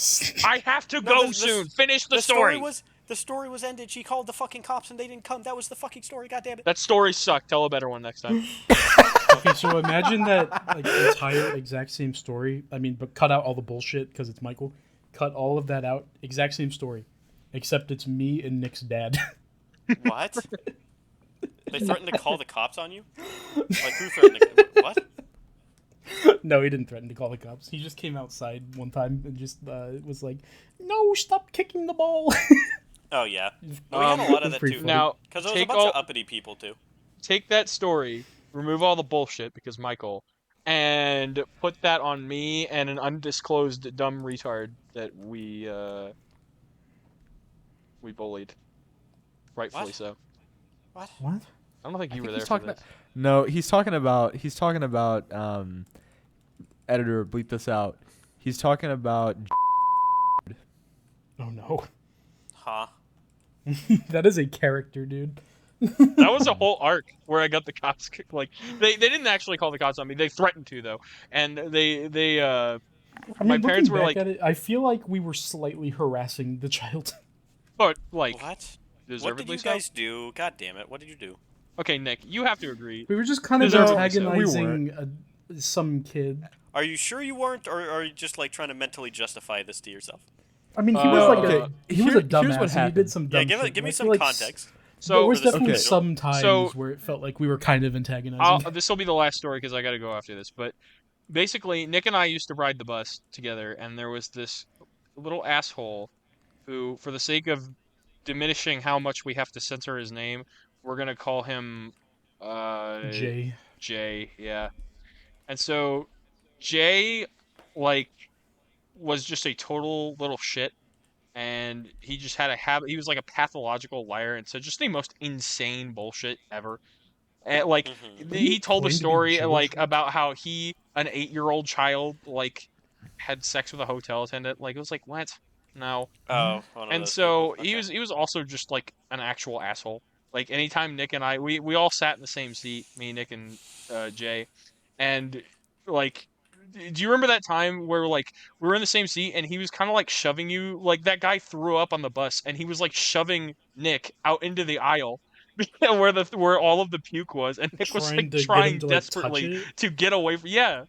I have to No, go the soon. Finish the The story was ended. She called the fucking cops and they didn't come. That was the fucking story. God damn it. That story sucked. Tell a better one next time. Okay, so imagine that like entire exact same story. I mean, but cut out all the bullshit because it's Michael. Cut all of that out. Exact same story, except it's me and Nick's dad. What? They threatened to call the cops on you? Like, who threatened to... What? No, he didn't threaten to call the cops. He just came outside one time and just was like, "No, stop kicking the ball." Oh, yeah. We had a lot of that, pretty too. funny. Now, Because there was a bunch of uppity people, too. take that story, remove all the bullshit because Michael, and put that on me and an undisclosed dumb retard that we bullied, rightfully What? so. What? What? I don't think I you think were he's there for talking. this. No, he's talking about. Editor, bleep this out. He's talking about. Oh no, Huh? that is a character, dude. That was a whole arc where I got the cops. Like they didn't actually call the cops on me. They threatened to though, and I my mean, looking parents were back like, at it, I feel like we were slightly harassing the child. but like What? What did deservedly you so. guys do? God damn it. What did you do? Okay, Nick, you have to agree. We were just kind of Deservedly so. We antagonizing some kid. Are you sure you weren't, or are you just, like, trying to mentally justify this to yourself? I mean, he was like okay. he was a Here's dumbass. what And he happened. did some dumb Yeah, shit. give and I me feel some like context. there So was for this definitely individual. some times So- where it felt like we were kind of antagonizing. this will be the last story because I got to go after this. But basically, Nick and I used to ride the bus together, and there was this little asshole who, for the sake of diminishing how much we have to censor his name, we're gonna call him Jay. Jay. Yeah. And so Jay, like, was just a total little shit, and he just had a habit. He was like a pathological liar, and so just the most insane bullshit ever. And like Mm-hmm. Didn't he he told the claim to be story Jewish like once? about how he, an 8-year-old child, like had sex with a hotel attendant. Like it was like what? No. Oh, one of And those people. so he Okay. was also just like an actual asshole. Like anytime Nick and I we all sat in the same seat, me, Nick, and Jay, and like. Do you remember that time where like we were in the same seat and he was kind of like shoving you, like that guy threw up on the bus and he was like shoving Nick out into the aisle where all of the puke was, and Nick was Trying like to get him trying to like touch desperately it. to get away from. Yeah,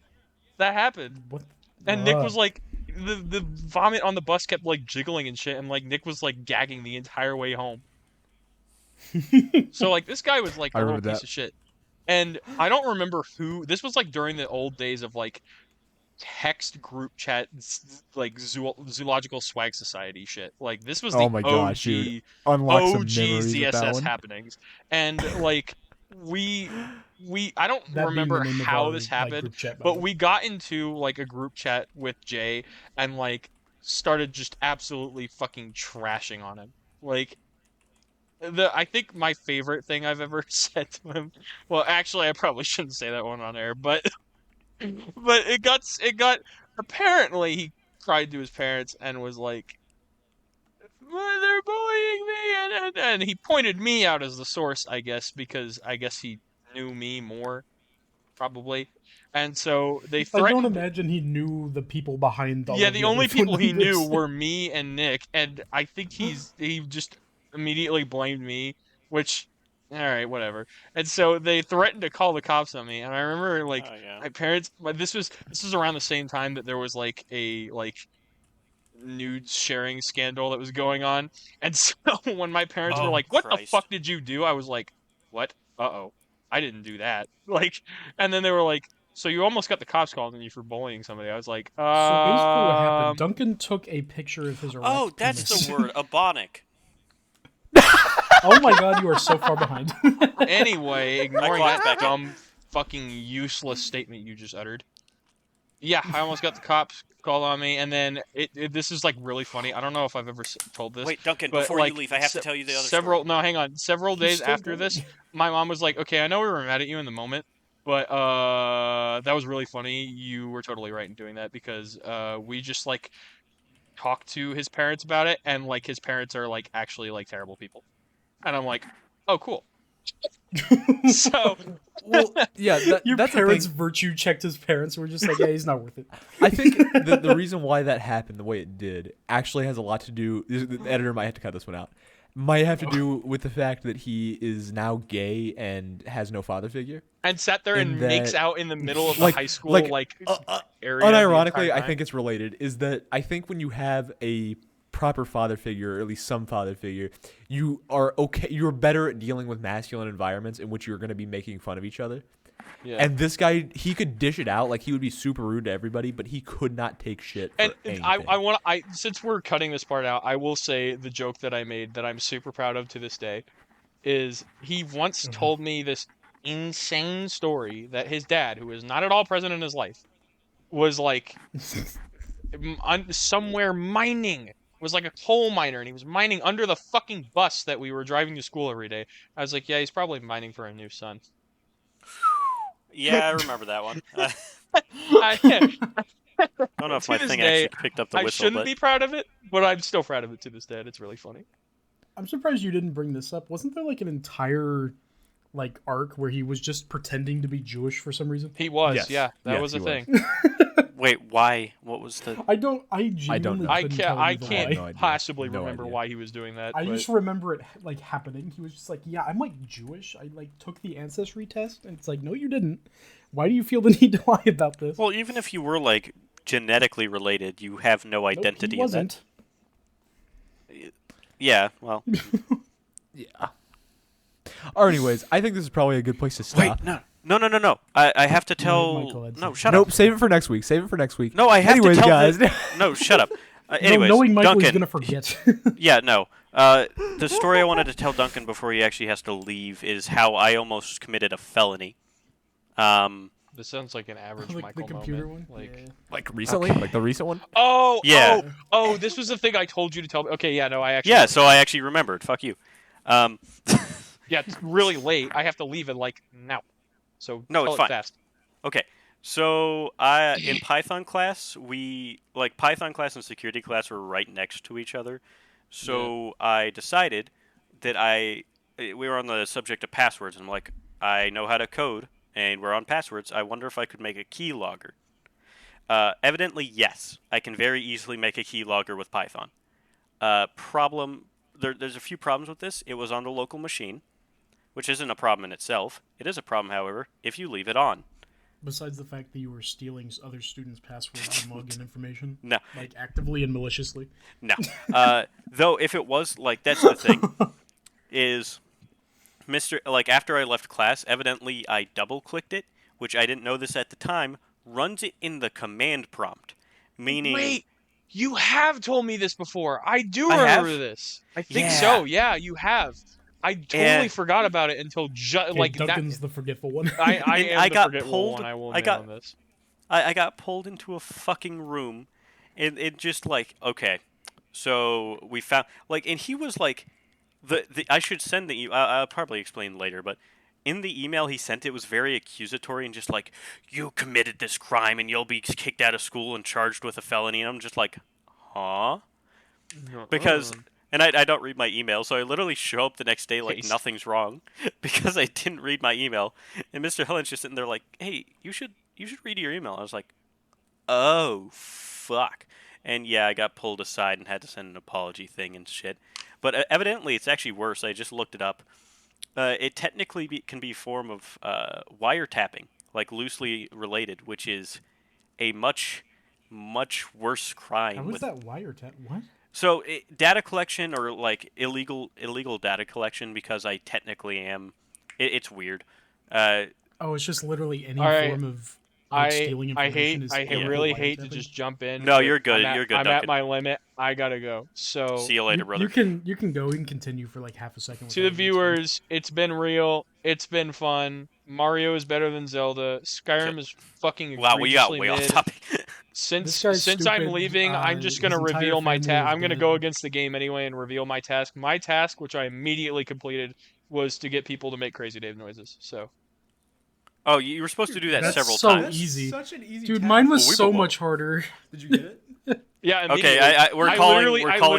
that happened, What? and Nick was like the vomit on the bus kept like jiggling and shit, and like Nick was like gagging the entire way home. So like this guy was like I a little remember piece that. of shit, and I don't remember who. This was like during the old days of like text group chat like zoological swag society shit. Like this was Oh the my OG gosh, dude! Unlock some OG memories with that ZSS one. happenings. And like we I don't that being the remember name of how our this like happened, group chat. By the but way. we got into like a group chat with Jay and like started just absolutely fucking trashing on him. Like I think my favorite thing I've ever said to him. Well, actually, I probably shouldn't say that one on air, but but it got apparently he cried to his parents and was like, "Well, they're bullying me," and he pointed me out as the source, I guess, because I guess he knew me more probably, and so they I don't threatened. imagine he knew the people behind all Yeah, of the the other only phone people he knew numbers. were me and Nick, and I think he just immediately blamed me, which all right, whatever. And so they threatened to call the cops on me, and I remember like Oh, yeah. my parents. But this was around the same time that there was like a like nude sharing scandal that was going on, and so when my parents were Oh, like, "What the Christ. fuck did you do?" I was like, "What? Uh-oh, I didn't do that." Like, and then they were like, "So you almost got the cops calling on you for bullying somebody?" I was like, So basically, what happened? Duncan took a picture of his Oh, erect that's penis. the word. Abonic. Oh my god, you are so far behind. Anyway, ignoring clocked that back in. dumb, fucking useless statement you just uttered. Yeah, I almost got the cops called on me, and then this is like really funny. I don't know if I've ever told this, Wait, Duncan, but before you like leave, I have to tell you the other several. story. No, hang on. Several He's days still after this, going. my mom was like, "Okay, I know we were mad at you in the moment, but that was really funny. You were totally right in doing that because we just like talked to his parents about it, and like his parents are like actually like terrible people." And I'm like, "Oh, cool." So Well, yeah, Your that's the parents thing. virtue checked his parents. Were just like, yeah, he's not worth it. I think the reason why that happened the way it did actually has a lot to do. The editor might have to cut this one out. Might have to do with the fact that he is now gay and has no father figure. and sat there In and makes that- out in the middle of the like- high school like, area. the Unironically, entire I time. think it's related. Is that I think when you have a proper father figure, or at least some father figure, you are okay. You're better at dealing with masculine environments in which you're going to be making fun of each other. Yeah. And this guy, he could dish it out, like he would be super rude to everybody, but he could not take shit for And anything. I since we're cutting this part out, I will say the joke that I made that I'm super proud of to this day is he once told me this insane story that his dad, who is not at all present in his life, was like somewhere mining. Was like a coal miner, and he was mining under the fucking bus that we were driving to school every day. I was like, yeah, he's probably mining for a new son. Yeah, I remember that one. I, don't know if to my this thing day, actually picked up the I whistle, shouldn't but be proud of it, but I'm still proud of it to this day. It's really funny. I'm surprised you didn't bring this up. Wasn't there like an entire like arc where he was just pretending to be Jewish for some reason? He was, Yes. yeah, that Yes, was a he thing. wait, why? What was the? I genuinely know. I couldn't can't, tell I you the can't why. no idea. possibly No remember idea. why he was doing that. I but just remember it like happening. He was just like, "Yeah, I'm like Jewish. I like took the ancestry test," and it's like, "No, you didn't. Why do you feel the need to lie about this?" Well, even if you were like genetically related, you have no Nope, identity he in wasn't. that. Yeah, well. Yeah. Or anyways, I think this is probably a good place to stop. Wait, no. I have to tell. Michael had No, something. shut Nope, up. save it for next week. Save it for next week. No, I have Anyways, to tell guys. No, shut up. Anyways, no, knowing Michael, Duncan. he's gonna forget. Yeah, no. The story I wanted to tell Duncan before he actually has to leave is how I almost committed a felony. this sounds like an average like the Michael computer moment. one. Like, Yeah. Like recently? Okay. Like the recent one? Yeah. Oh, this was the thing I told you to tell me. Okay, yeah, no, I actually. Yeah, so I actually remembered. Fuck you. Yeah, it's really late. I have to leave in like now. So No, tell it's it fine. fast. Okay, so in Python class, Python class and security class were right next to each other. So I decided that we were on the subject of passwords, and I'm like, I know how to code, and we're on passwords. I wonder if I could make a keylogger. Evidently, yes, I can very easily make a keylogger with Python. There's a few problems with this. It was on the local machine, which isn't a problem in itself. It is a problem, however, if you leave it on. Besides the fact that you were stealing other students' passwords and login information, No. like actively and maliciously. No. Though, if it was, like, that's the thing, is after I left class, evidently I double-clicked it, which I didn't know this at the time, runs it in the command prompt, meaning... Wait, you have told me this before. I do I have? remember this. I think Yeah. so. Yeah, you have. I totally forgot about it until Okay, like Duncan's that. the forgetful one. I And am I the got forgetful pulled- one. I will I admit got- on this. I got pulled into a fucking room, and it just like, okay, so we found, like, and he was like, I should send the I'll probably explain later, but in the email he sent, it was very accusatory and just like, you committed this crime and you'll be kicked out of school and charged with a felony, and I'm just like, huh? Because, and I don't read my email, so I literally show up the next day like Case. nothing's wrong because I didn't read my email, and Mr. Helen's just sitting there like, hey, you should read your email. I was like, oh, fuck. And yeah, I got pulled aside and had to send an apology thing and shit. But evidently, it's actually worse. I just looked it up. It technically can be a form of wiretapping, like loosely related, which is a much, much worse crime. How is that wiretap? What? So data collection or like illegal data collection, because I technically am. It's weird. Oh, it's just literally any All right. form of like, stealing I information. hate, is really wiretapping. hate to just jump in. No, but you're good. I'm You're good, I'm at Duncan. my limit. I gotta go. So See you later, brother. You can go. You can continue for like half a second. to the without me, it's fine. viewers, it's been real. It's been fun. Mario is better than Zelda. Skyrim is fucking Wow, we got egregiously way off mid. topic. This guy's Since I'm stupid. leaving, I'm just gonna His entire reveal my family task. is I'm gonna dead. go against the game anyway and reveal my task. My task, which I immediately completed, was to get people to make Crazy Dave noises. So Oh, you were supposed to do that That's several so times. easy. Such an easy Dude, task. mine was Well, we so both- much harder. Did you get it? yeah, Okay, immediately. we're I calling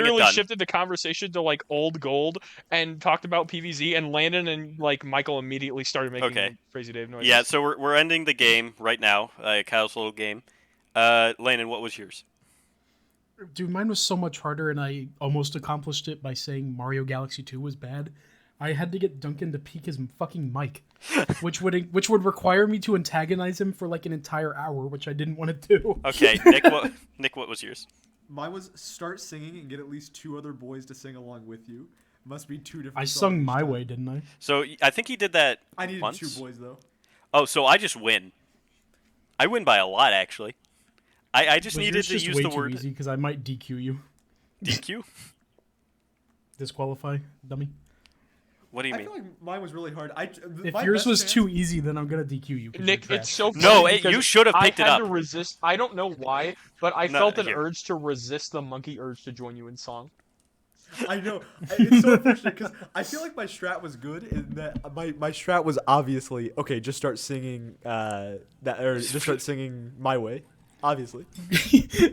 literally it done. shifted the conversation to like old gold and talked about PVZ, and Landon and like Michael immediately started making Okay. Crazy Dave noises. Yeah, so we're ending the game right now. Kyle's little game. Landon, what was yours? Dude, mine was so much harder, and I almost accomplished it by saying Mario Galaxy 2 was bad. I had to get Duncan to peek his fucking mic, which would require me to antagonize him for like an entire hour, which I didn't want to do. Okay, Nick, what was yours? Mine was start singing and get at least 2 other boys to sing along with you. Must be 2 different. I songs sung each My time. Way, didn't I? So I think he did that I needed once. 2 boys though. Oh, so I just win. I win by a lot, actually. I just Was needed yours to just use way the too word easy because I might DQ you. DQ. Disqualify, dummy. What do you I mean? feel like mine was really hard. If My yours best was chance- too easy, then I'm gonna DQ you. 'cause you're Nick, trash. it's so funny No, because you should have picked I it had up. to resist. I don't know why, but I No, felt an here. urge to resist the monkey urge to join you in song. I know. It's so unfortunate because I feel like my strat was good in that my strat was obviously okay. Just start singing just start singing My Way, obviously.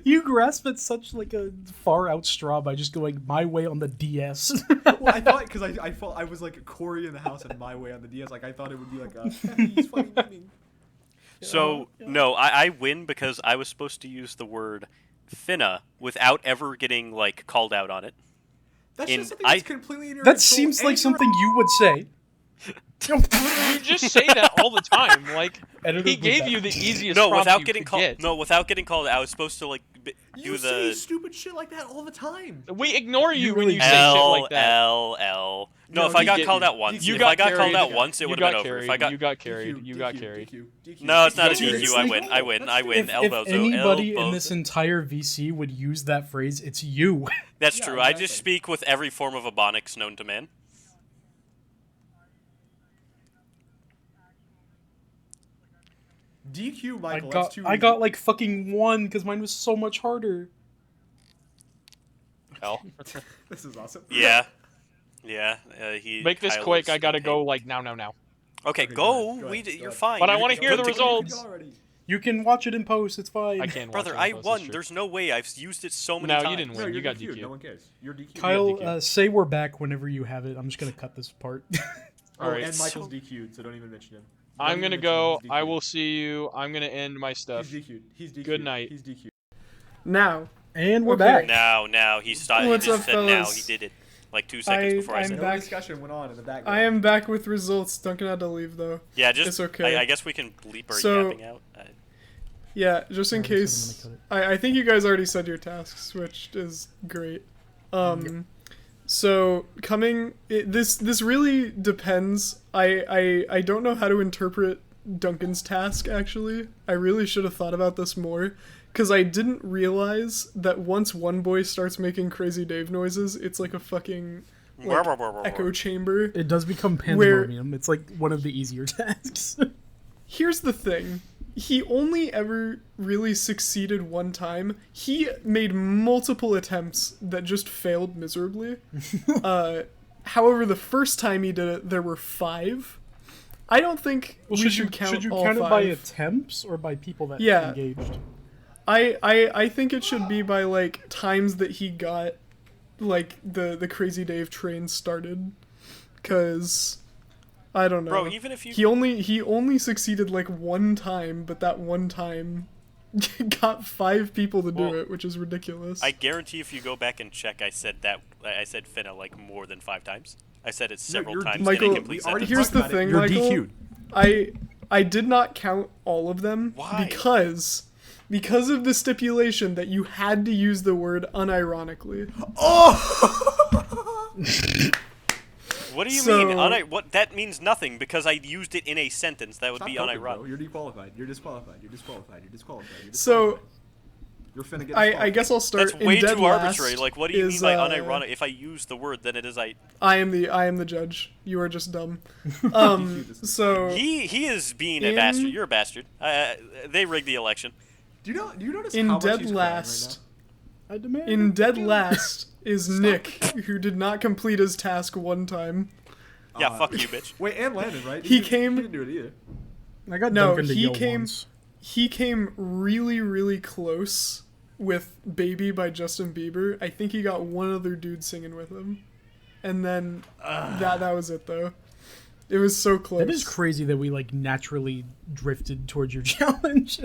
You grasp at such like a far out straw by just going My Way on the DS. Well, I thought because I felt I was like Corey in the house and My Way on the DS. Like I thought it would be like a he's funny meaning. So no, I win because I was supposed to use the word finna without ever getting like called out on it. That's In- just something I- that's completely in your That control. seems like And something you would say. You just say that all the time. Like Editor he with gave that. you the easiest No, prompt without you getting could called. get. No, without getting called. I was supposed to like You do say the stupid shit like that all the time. We ignore you when really you say shit L like that. L L. No, No, if I you got get- called out once, You if got I got called carried. out once, it You would have got been over. carried. If I got You got carried. You got DQ, carried. DQ, DQ. no, it's not a Dude, DQ. it's I like- win. I win. I win. If Elbows. anybody in elbows. this entire VC would use that phrase, it's you. That's Yeah, true. I exactly. just speak with every form of ebonics known to man. DQ, Michael. That's too I easy. got like fucking 1 because mine was so much harder. L. This is awesome. Yeah. Yeah. He. Make this Kyle quick. is I gotta in go pain. like now. Okay, Okay, go. go ahead, go You're ahead. fine. But I You're wanna hear good the to go. results. Already. You can watch it in post. It's fine. I can't. Brother, watch I it, that's won. true. There's no way. I've used it so many No, times. you didn't No, win. you're You got DQ'd. DQ'd. No one cares. You're DQ'd. Kyle, DQ. say we're back whenever you have it. I'm just gonna cut this part. Oh, Alright, and so- Michael's DQ'd, so don't even mention him. I'm Don't gonna even go. mention him, he's I DQ'd. will see you. I'm gonna end my stuff. He's DQ'd. He's DQ'd. Good night. He's DQ'd. Now, And we're Okay. back. Now he stopped. What's he just up, said now. fellas? He did it like 2 seconds before I I'm said. No it. back. discussion went on in the background. I am back with results. Duncan had to leave though. Yeah, just. It's okay. I guess we can bleep our So- yapping out. Yeah, just in I already said I'm case. gonna I think you guys already said your tasks, which is great. So this really depends. I don't know how to interpret Duncan's task actually. I really should have thought about this more. Because I didn't realize that once one boy starts making Crazy Dave noises, it's like a fucking like, echo chamber. It does become Where- pandemonium. It's like one of the easier tasks. Here's the thing. He only ever really succeeded one time. He made multiple attempts that just failed miserably. However, the first time he did it, there were 5. I don't think we should count should you all count it 5. by attempts or by people that Yeah. engaged? I think it should be by like times that he got like the Crazy Dave train started, cause I don't know. Bro, even if you he only succeeded like one time, but that one time got 5 people to do Well, it, which is ridiculous. I guarantee if you go back and check, I said finna like more than 5 times. I said it several you're times Michael, in a complete we already sentence. Here's the talked about it. thing, You're Michael. DQ'd. I did not count all of them Why? because of the stipulation that you had to use the word unironically. What do you So- mean? What that means nothing because I used it in a sentence. That would Stop be talking, unironic. bro. You're disqualified. You're disqualified. You're disqualified. You're disqualified. You're So disqualified. You're finna get I disqualified. guess I'll start. That's way in dead too last arbitrary. Like, what do you mean is, by unironic? If I use the word, then it is I. I am the judge. You are just dumb. So He is being a In- bastard. You're a bastard. They rigged the election. Do you notice in how much dead he's crying last, I demand. in dead last is Nick, who did not complete his task one time. Yeah, fuck you, bitch. right now? Wait, and Landon, right? He didn't- came- He didn't do it either. I got No, Duncan to he yell came- once. He came really, really close with "Baby" by Justin Bieber. I think he got one other dude singing with him, and then that was it though. It was so close. That is crazy that we like naturally drifted towards your challenge.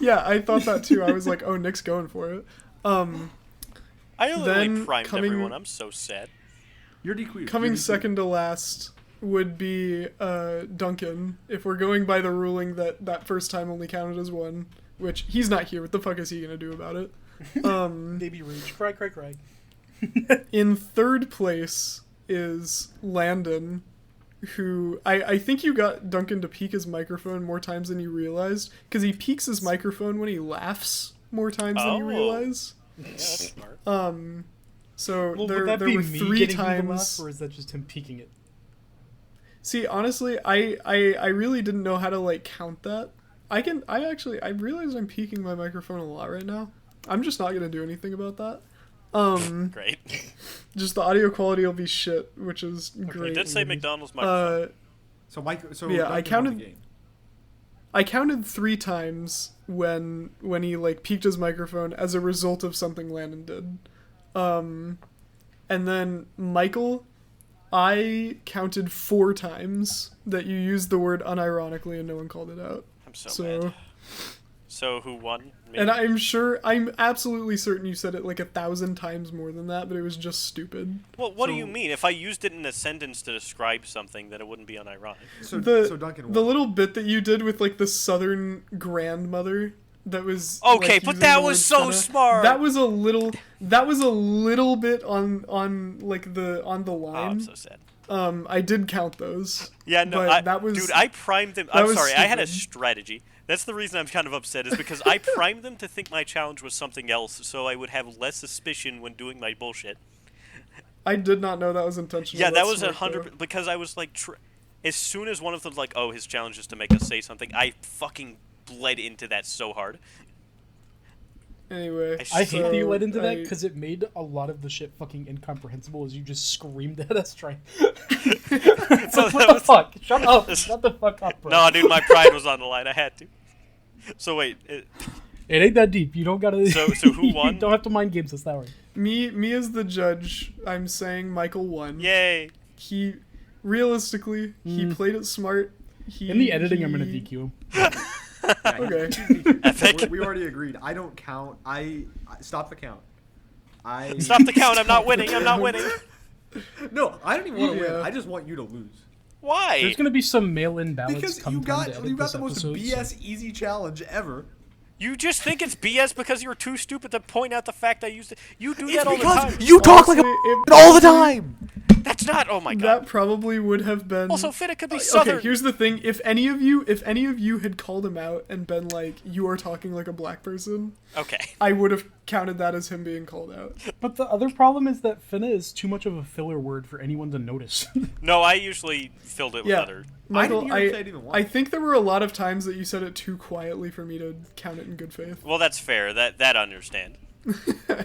Yeah, I thought that too. I was like, oh, Nick's going for it. I literally Then primed coming- everyone. I'm so sad. You're DQ'd. Coming You're DQ'd. second to last would be Duncan. If we're going by the ruling that first time only counted as one, which he's not here. What the fuck is he gonna do about it? Baby Rage. Cry, cry, cry. In third place is Landon, who I think you got Duncan to peek his microphone more times than you realized, because he peeks his microphone when he laughs more times than you realize. Yeah, that's smart. So Well, there, would that there be were me 3 getting him to laugh, times. or is that just him peeking it? See, honestly, I really didn't know how to like count that. I realize I'm peeking my microphone a lot right now. I'm just not gonna do anything about that. Great. Just the audio quality will be shit, which is You great. did say McDonald's microphone. So Yeah, Duncan I won counted- the game. I counted 3 times when he like peaked his microphone as a result of something Landon did. And then Michael, I counted 4 times that you used the word unironically and no one called it out. I'm so mad. So who won? Me? And I'm absolutely certain you said it like 1,000 times more than that, but it was just stupid. Well, what do So- you mean? If I used it in a sentence to describe something, then it wouldn't be unironic. So Duncan won. The little bit that you did with like the southern grandmother that was Okay, like, but using that the was word so finna, smart. That was a little bit on like the Oh, line. I'm so sad. I did count those. Yeah, no, but that was dude, I primed them. that I'm was sorry, I had a stupid. strategy. That's the reason I'm kind of upset, is because I primed them to think my challenge was something else, so I would have less suspicion when doing my bullshit. I did not know that was intentional. Yeah, that That's was smart, 100 though. because I was like, as soon as one of them was like, oh, his challenge is to make us say something, I fucking bled into that so hard. Anyway, I hate that you so led into that I- because it made a lot of the shit fucking incomprehensible as you just screamed at us trying. It's So like, that what the was- fuck? Shut up! Shut the fuck up, bro. No, dude, my pride was on the line. I had to. So wait, It ain't that deep. You don't gotta. So who won? You don't have to mind games this hour. me as the judge, I'm saying Michael won. yay! He realistically he played it smart. In the editing, I'm gonna DQ him. Okay. Epic. We already agreed. I don't count. I stop the count. Stop the count. I'm not winning. I'm not winning. No, I don't even want to Yeah. win. I just want you to lose. Why? There's gonna be some mail-in ballots. Because come you time to got edit you got this the most episode, so- BS easy challenge ever. You just think it's BS because you were too stupid to point out the fact I used it. You do It's that all the because time. you talk like a Honestly, it all the probably- time. That's not. Oh my god. That probably would have been. Also, Finn, it could be southern. Okay, here's the thing: if any of you had called him out and been like, "You are talking like a black person," Okay. I would have counted that as him being called out. But the other problem is that finna is too much of a filler word for anyone to notice. No, I usually filled it with Yeah. other. Michael, hear him say it even once. I think there were a lot of times that you said it too quietly for me to count it in good faith. Well, that's fair. That I understand.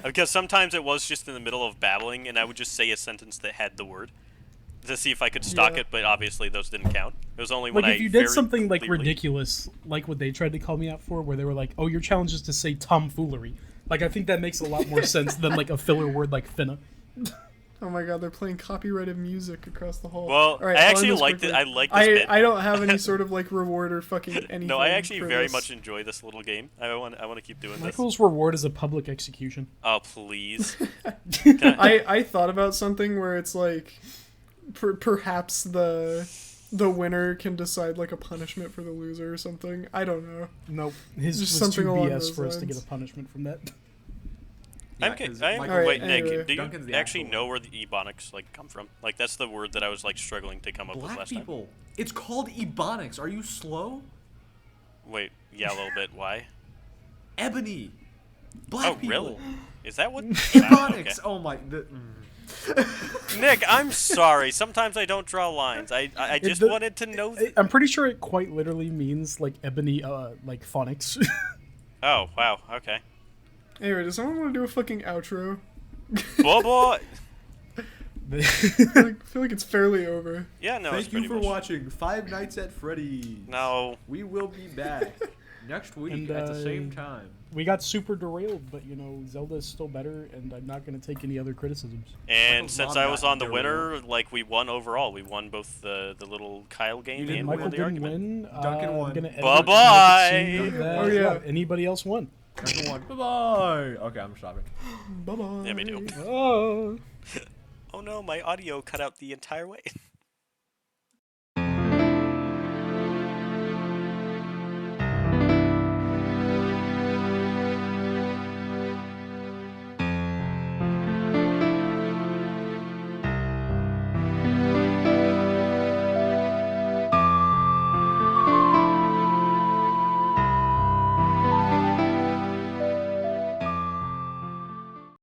Because sometimes it was just in the middle of babbling, and I would just say a sentence that had the word to see if I could stock Yeah. it. But obviously, those didn't count. It was only when Like I if you very did something like clearly- ridiculous, like what they tried to call me out for, where they were like, "Oh, your challenge is to say tomfoolery." Like I think that makes a lot more sense than like a filler word like finna. Oh my god, they're playing copyrighted music across the hall. Well, All right, I I'll actually end this liked quickly. it. I like this bit. I don't have any sort of like reward or fucking anything. No, I actually for very this. much enjoy this little game. I want to keep doing this. Michael's reward is a public execution. Oh please. I thought about something where it's like perhaps the winner can decide like a punishment for the loser or something. I don't know. Nope, his Just was something too along BS those for us to lines. get a punishment from that. Yeah, I'm, 'cause I'm Michael- wait, Alright, Nick. anyway. Do you Duncan's the actually actual know where the ebonics like come from? Like that's the word that I was like struggling to come up with Black last people. It's called ebonics. Are you slow? time. Wait, yeah, a little bit. Why? Ebony. Black Oh, people. really? Is that what? Wow, Ebonics. Oh my. okay. Nick, I'm sorry. Sometimes I don't draw lines. I just the- wanted to know. I'm pretty sure it quite literally means like ebony, like phonics. Oh wow. Okay. Anyway, does someone want to do a fucking outro? Boy, boy. I feel like it's fairly over. Yeah, no. it's Thank you pretty for much- watching Five Nights at Freddy's. No. We will be back next week And, at the same time. We got super derailed, but you know Zelda is still better, and I'm not gonna take any other criticisms. And Michael's since mom I was got on the winner, derailed. like we won overall. We won both the little Kyle game You didn't and win. Michael the didn't argument. win. Duncan I'm won. gonna edit Bye-bye. it to make it seem that, Oh, yeah. Anybody else won? Number one. Bye bye. Okay, I'm stopping. Bye bye. Yeah, me too. Oh. Oh no, my audio cut out the entire way.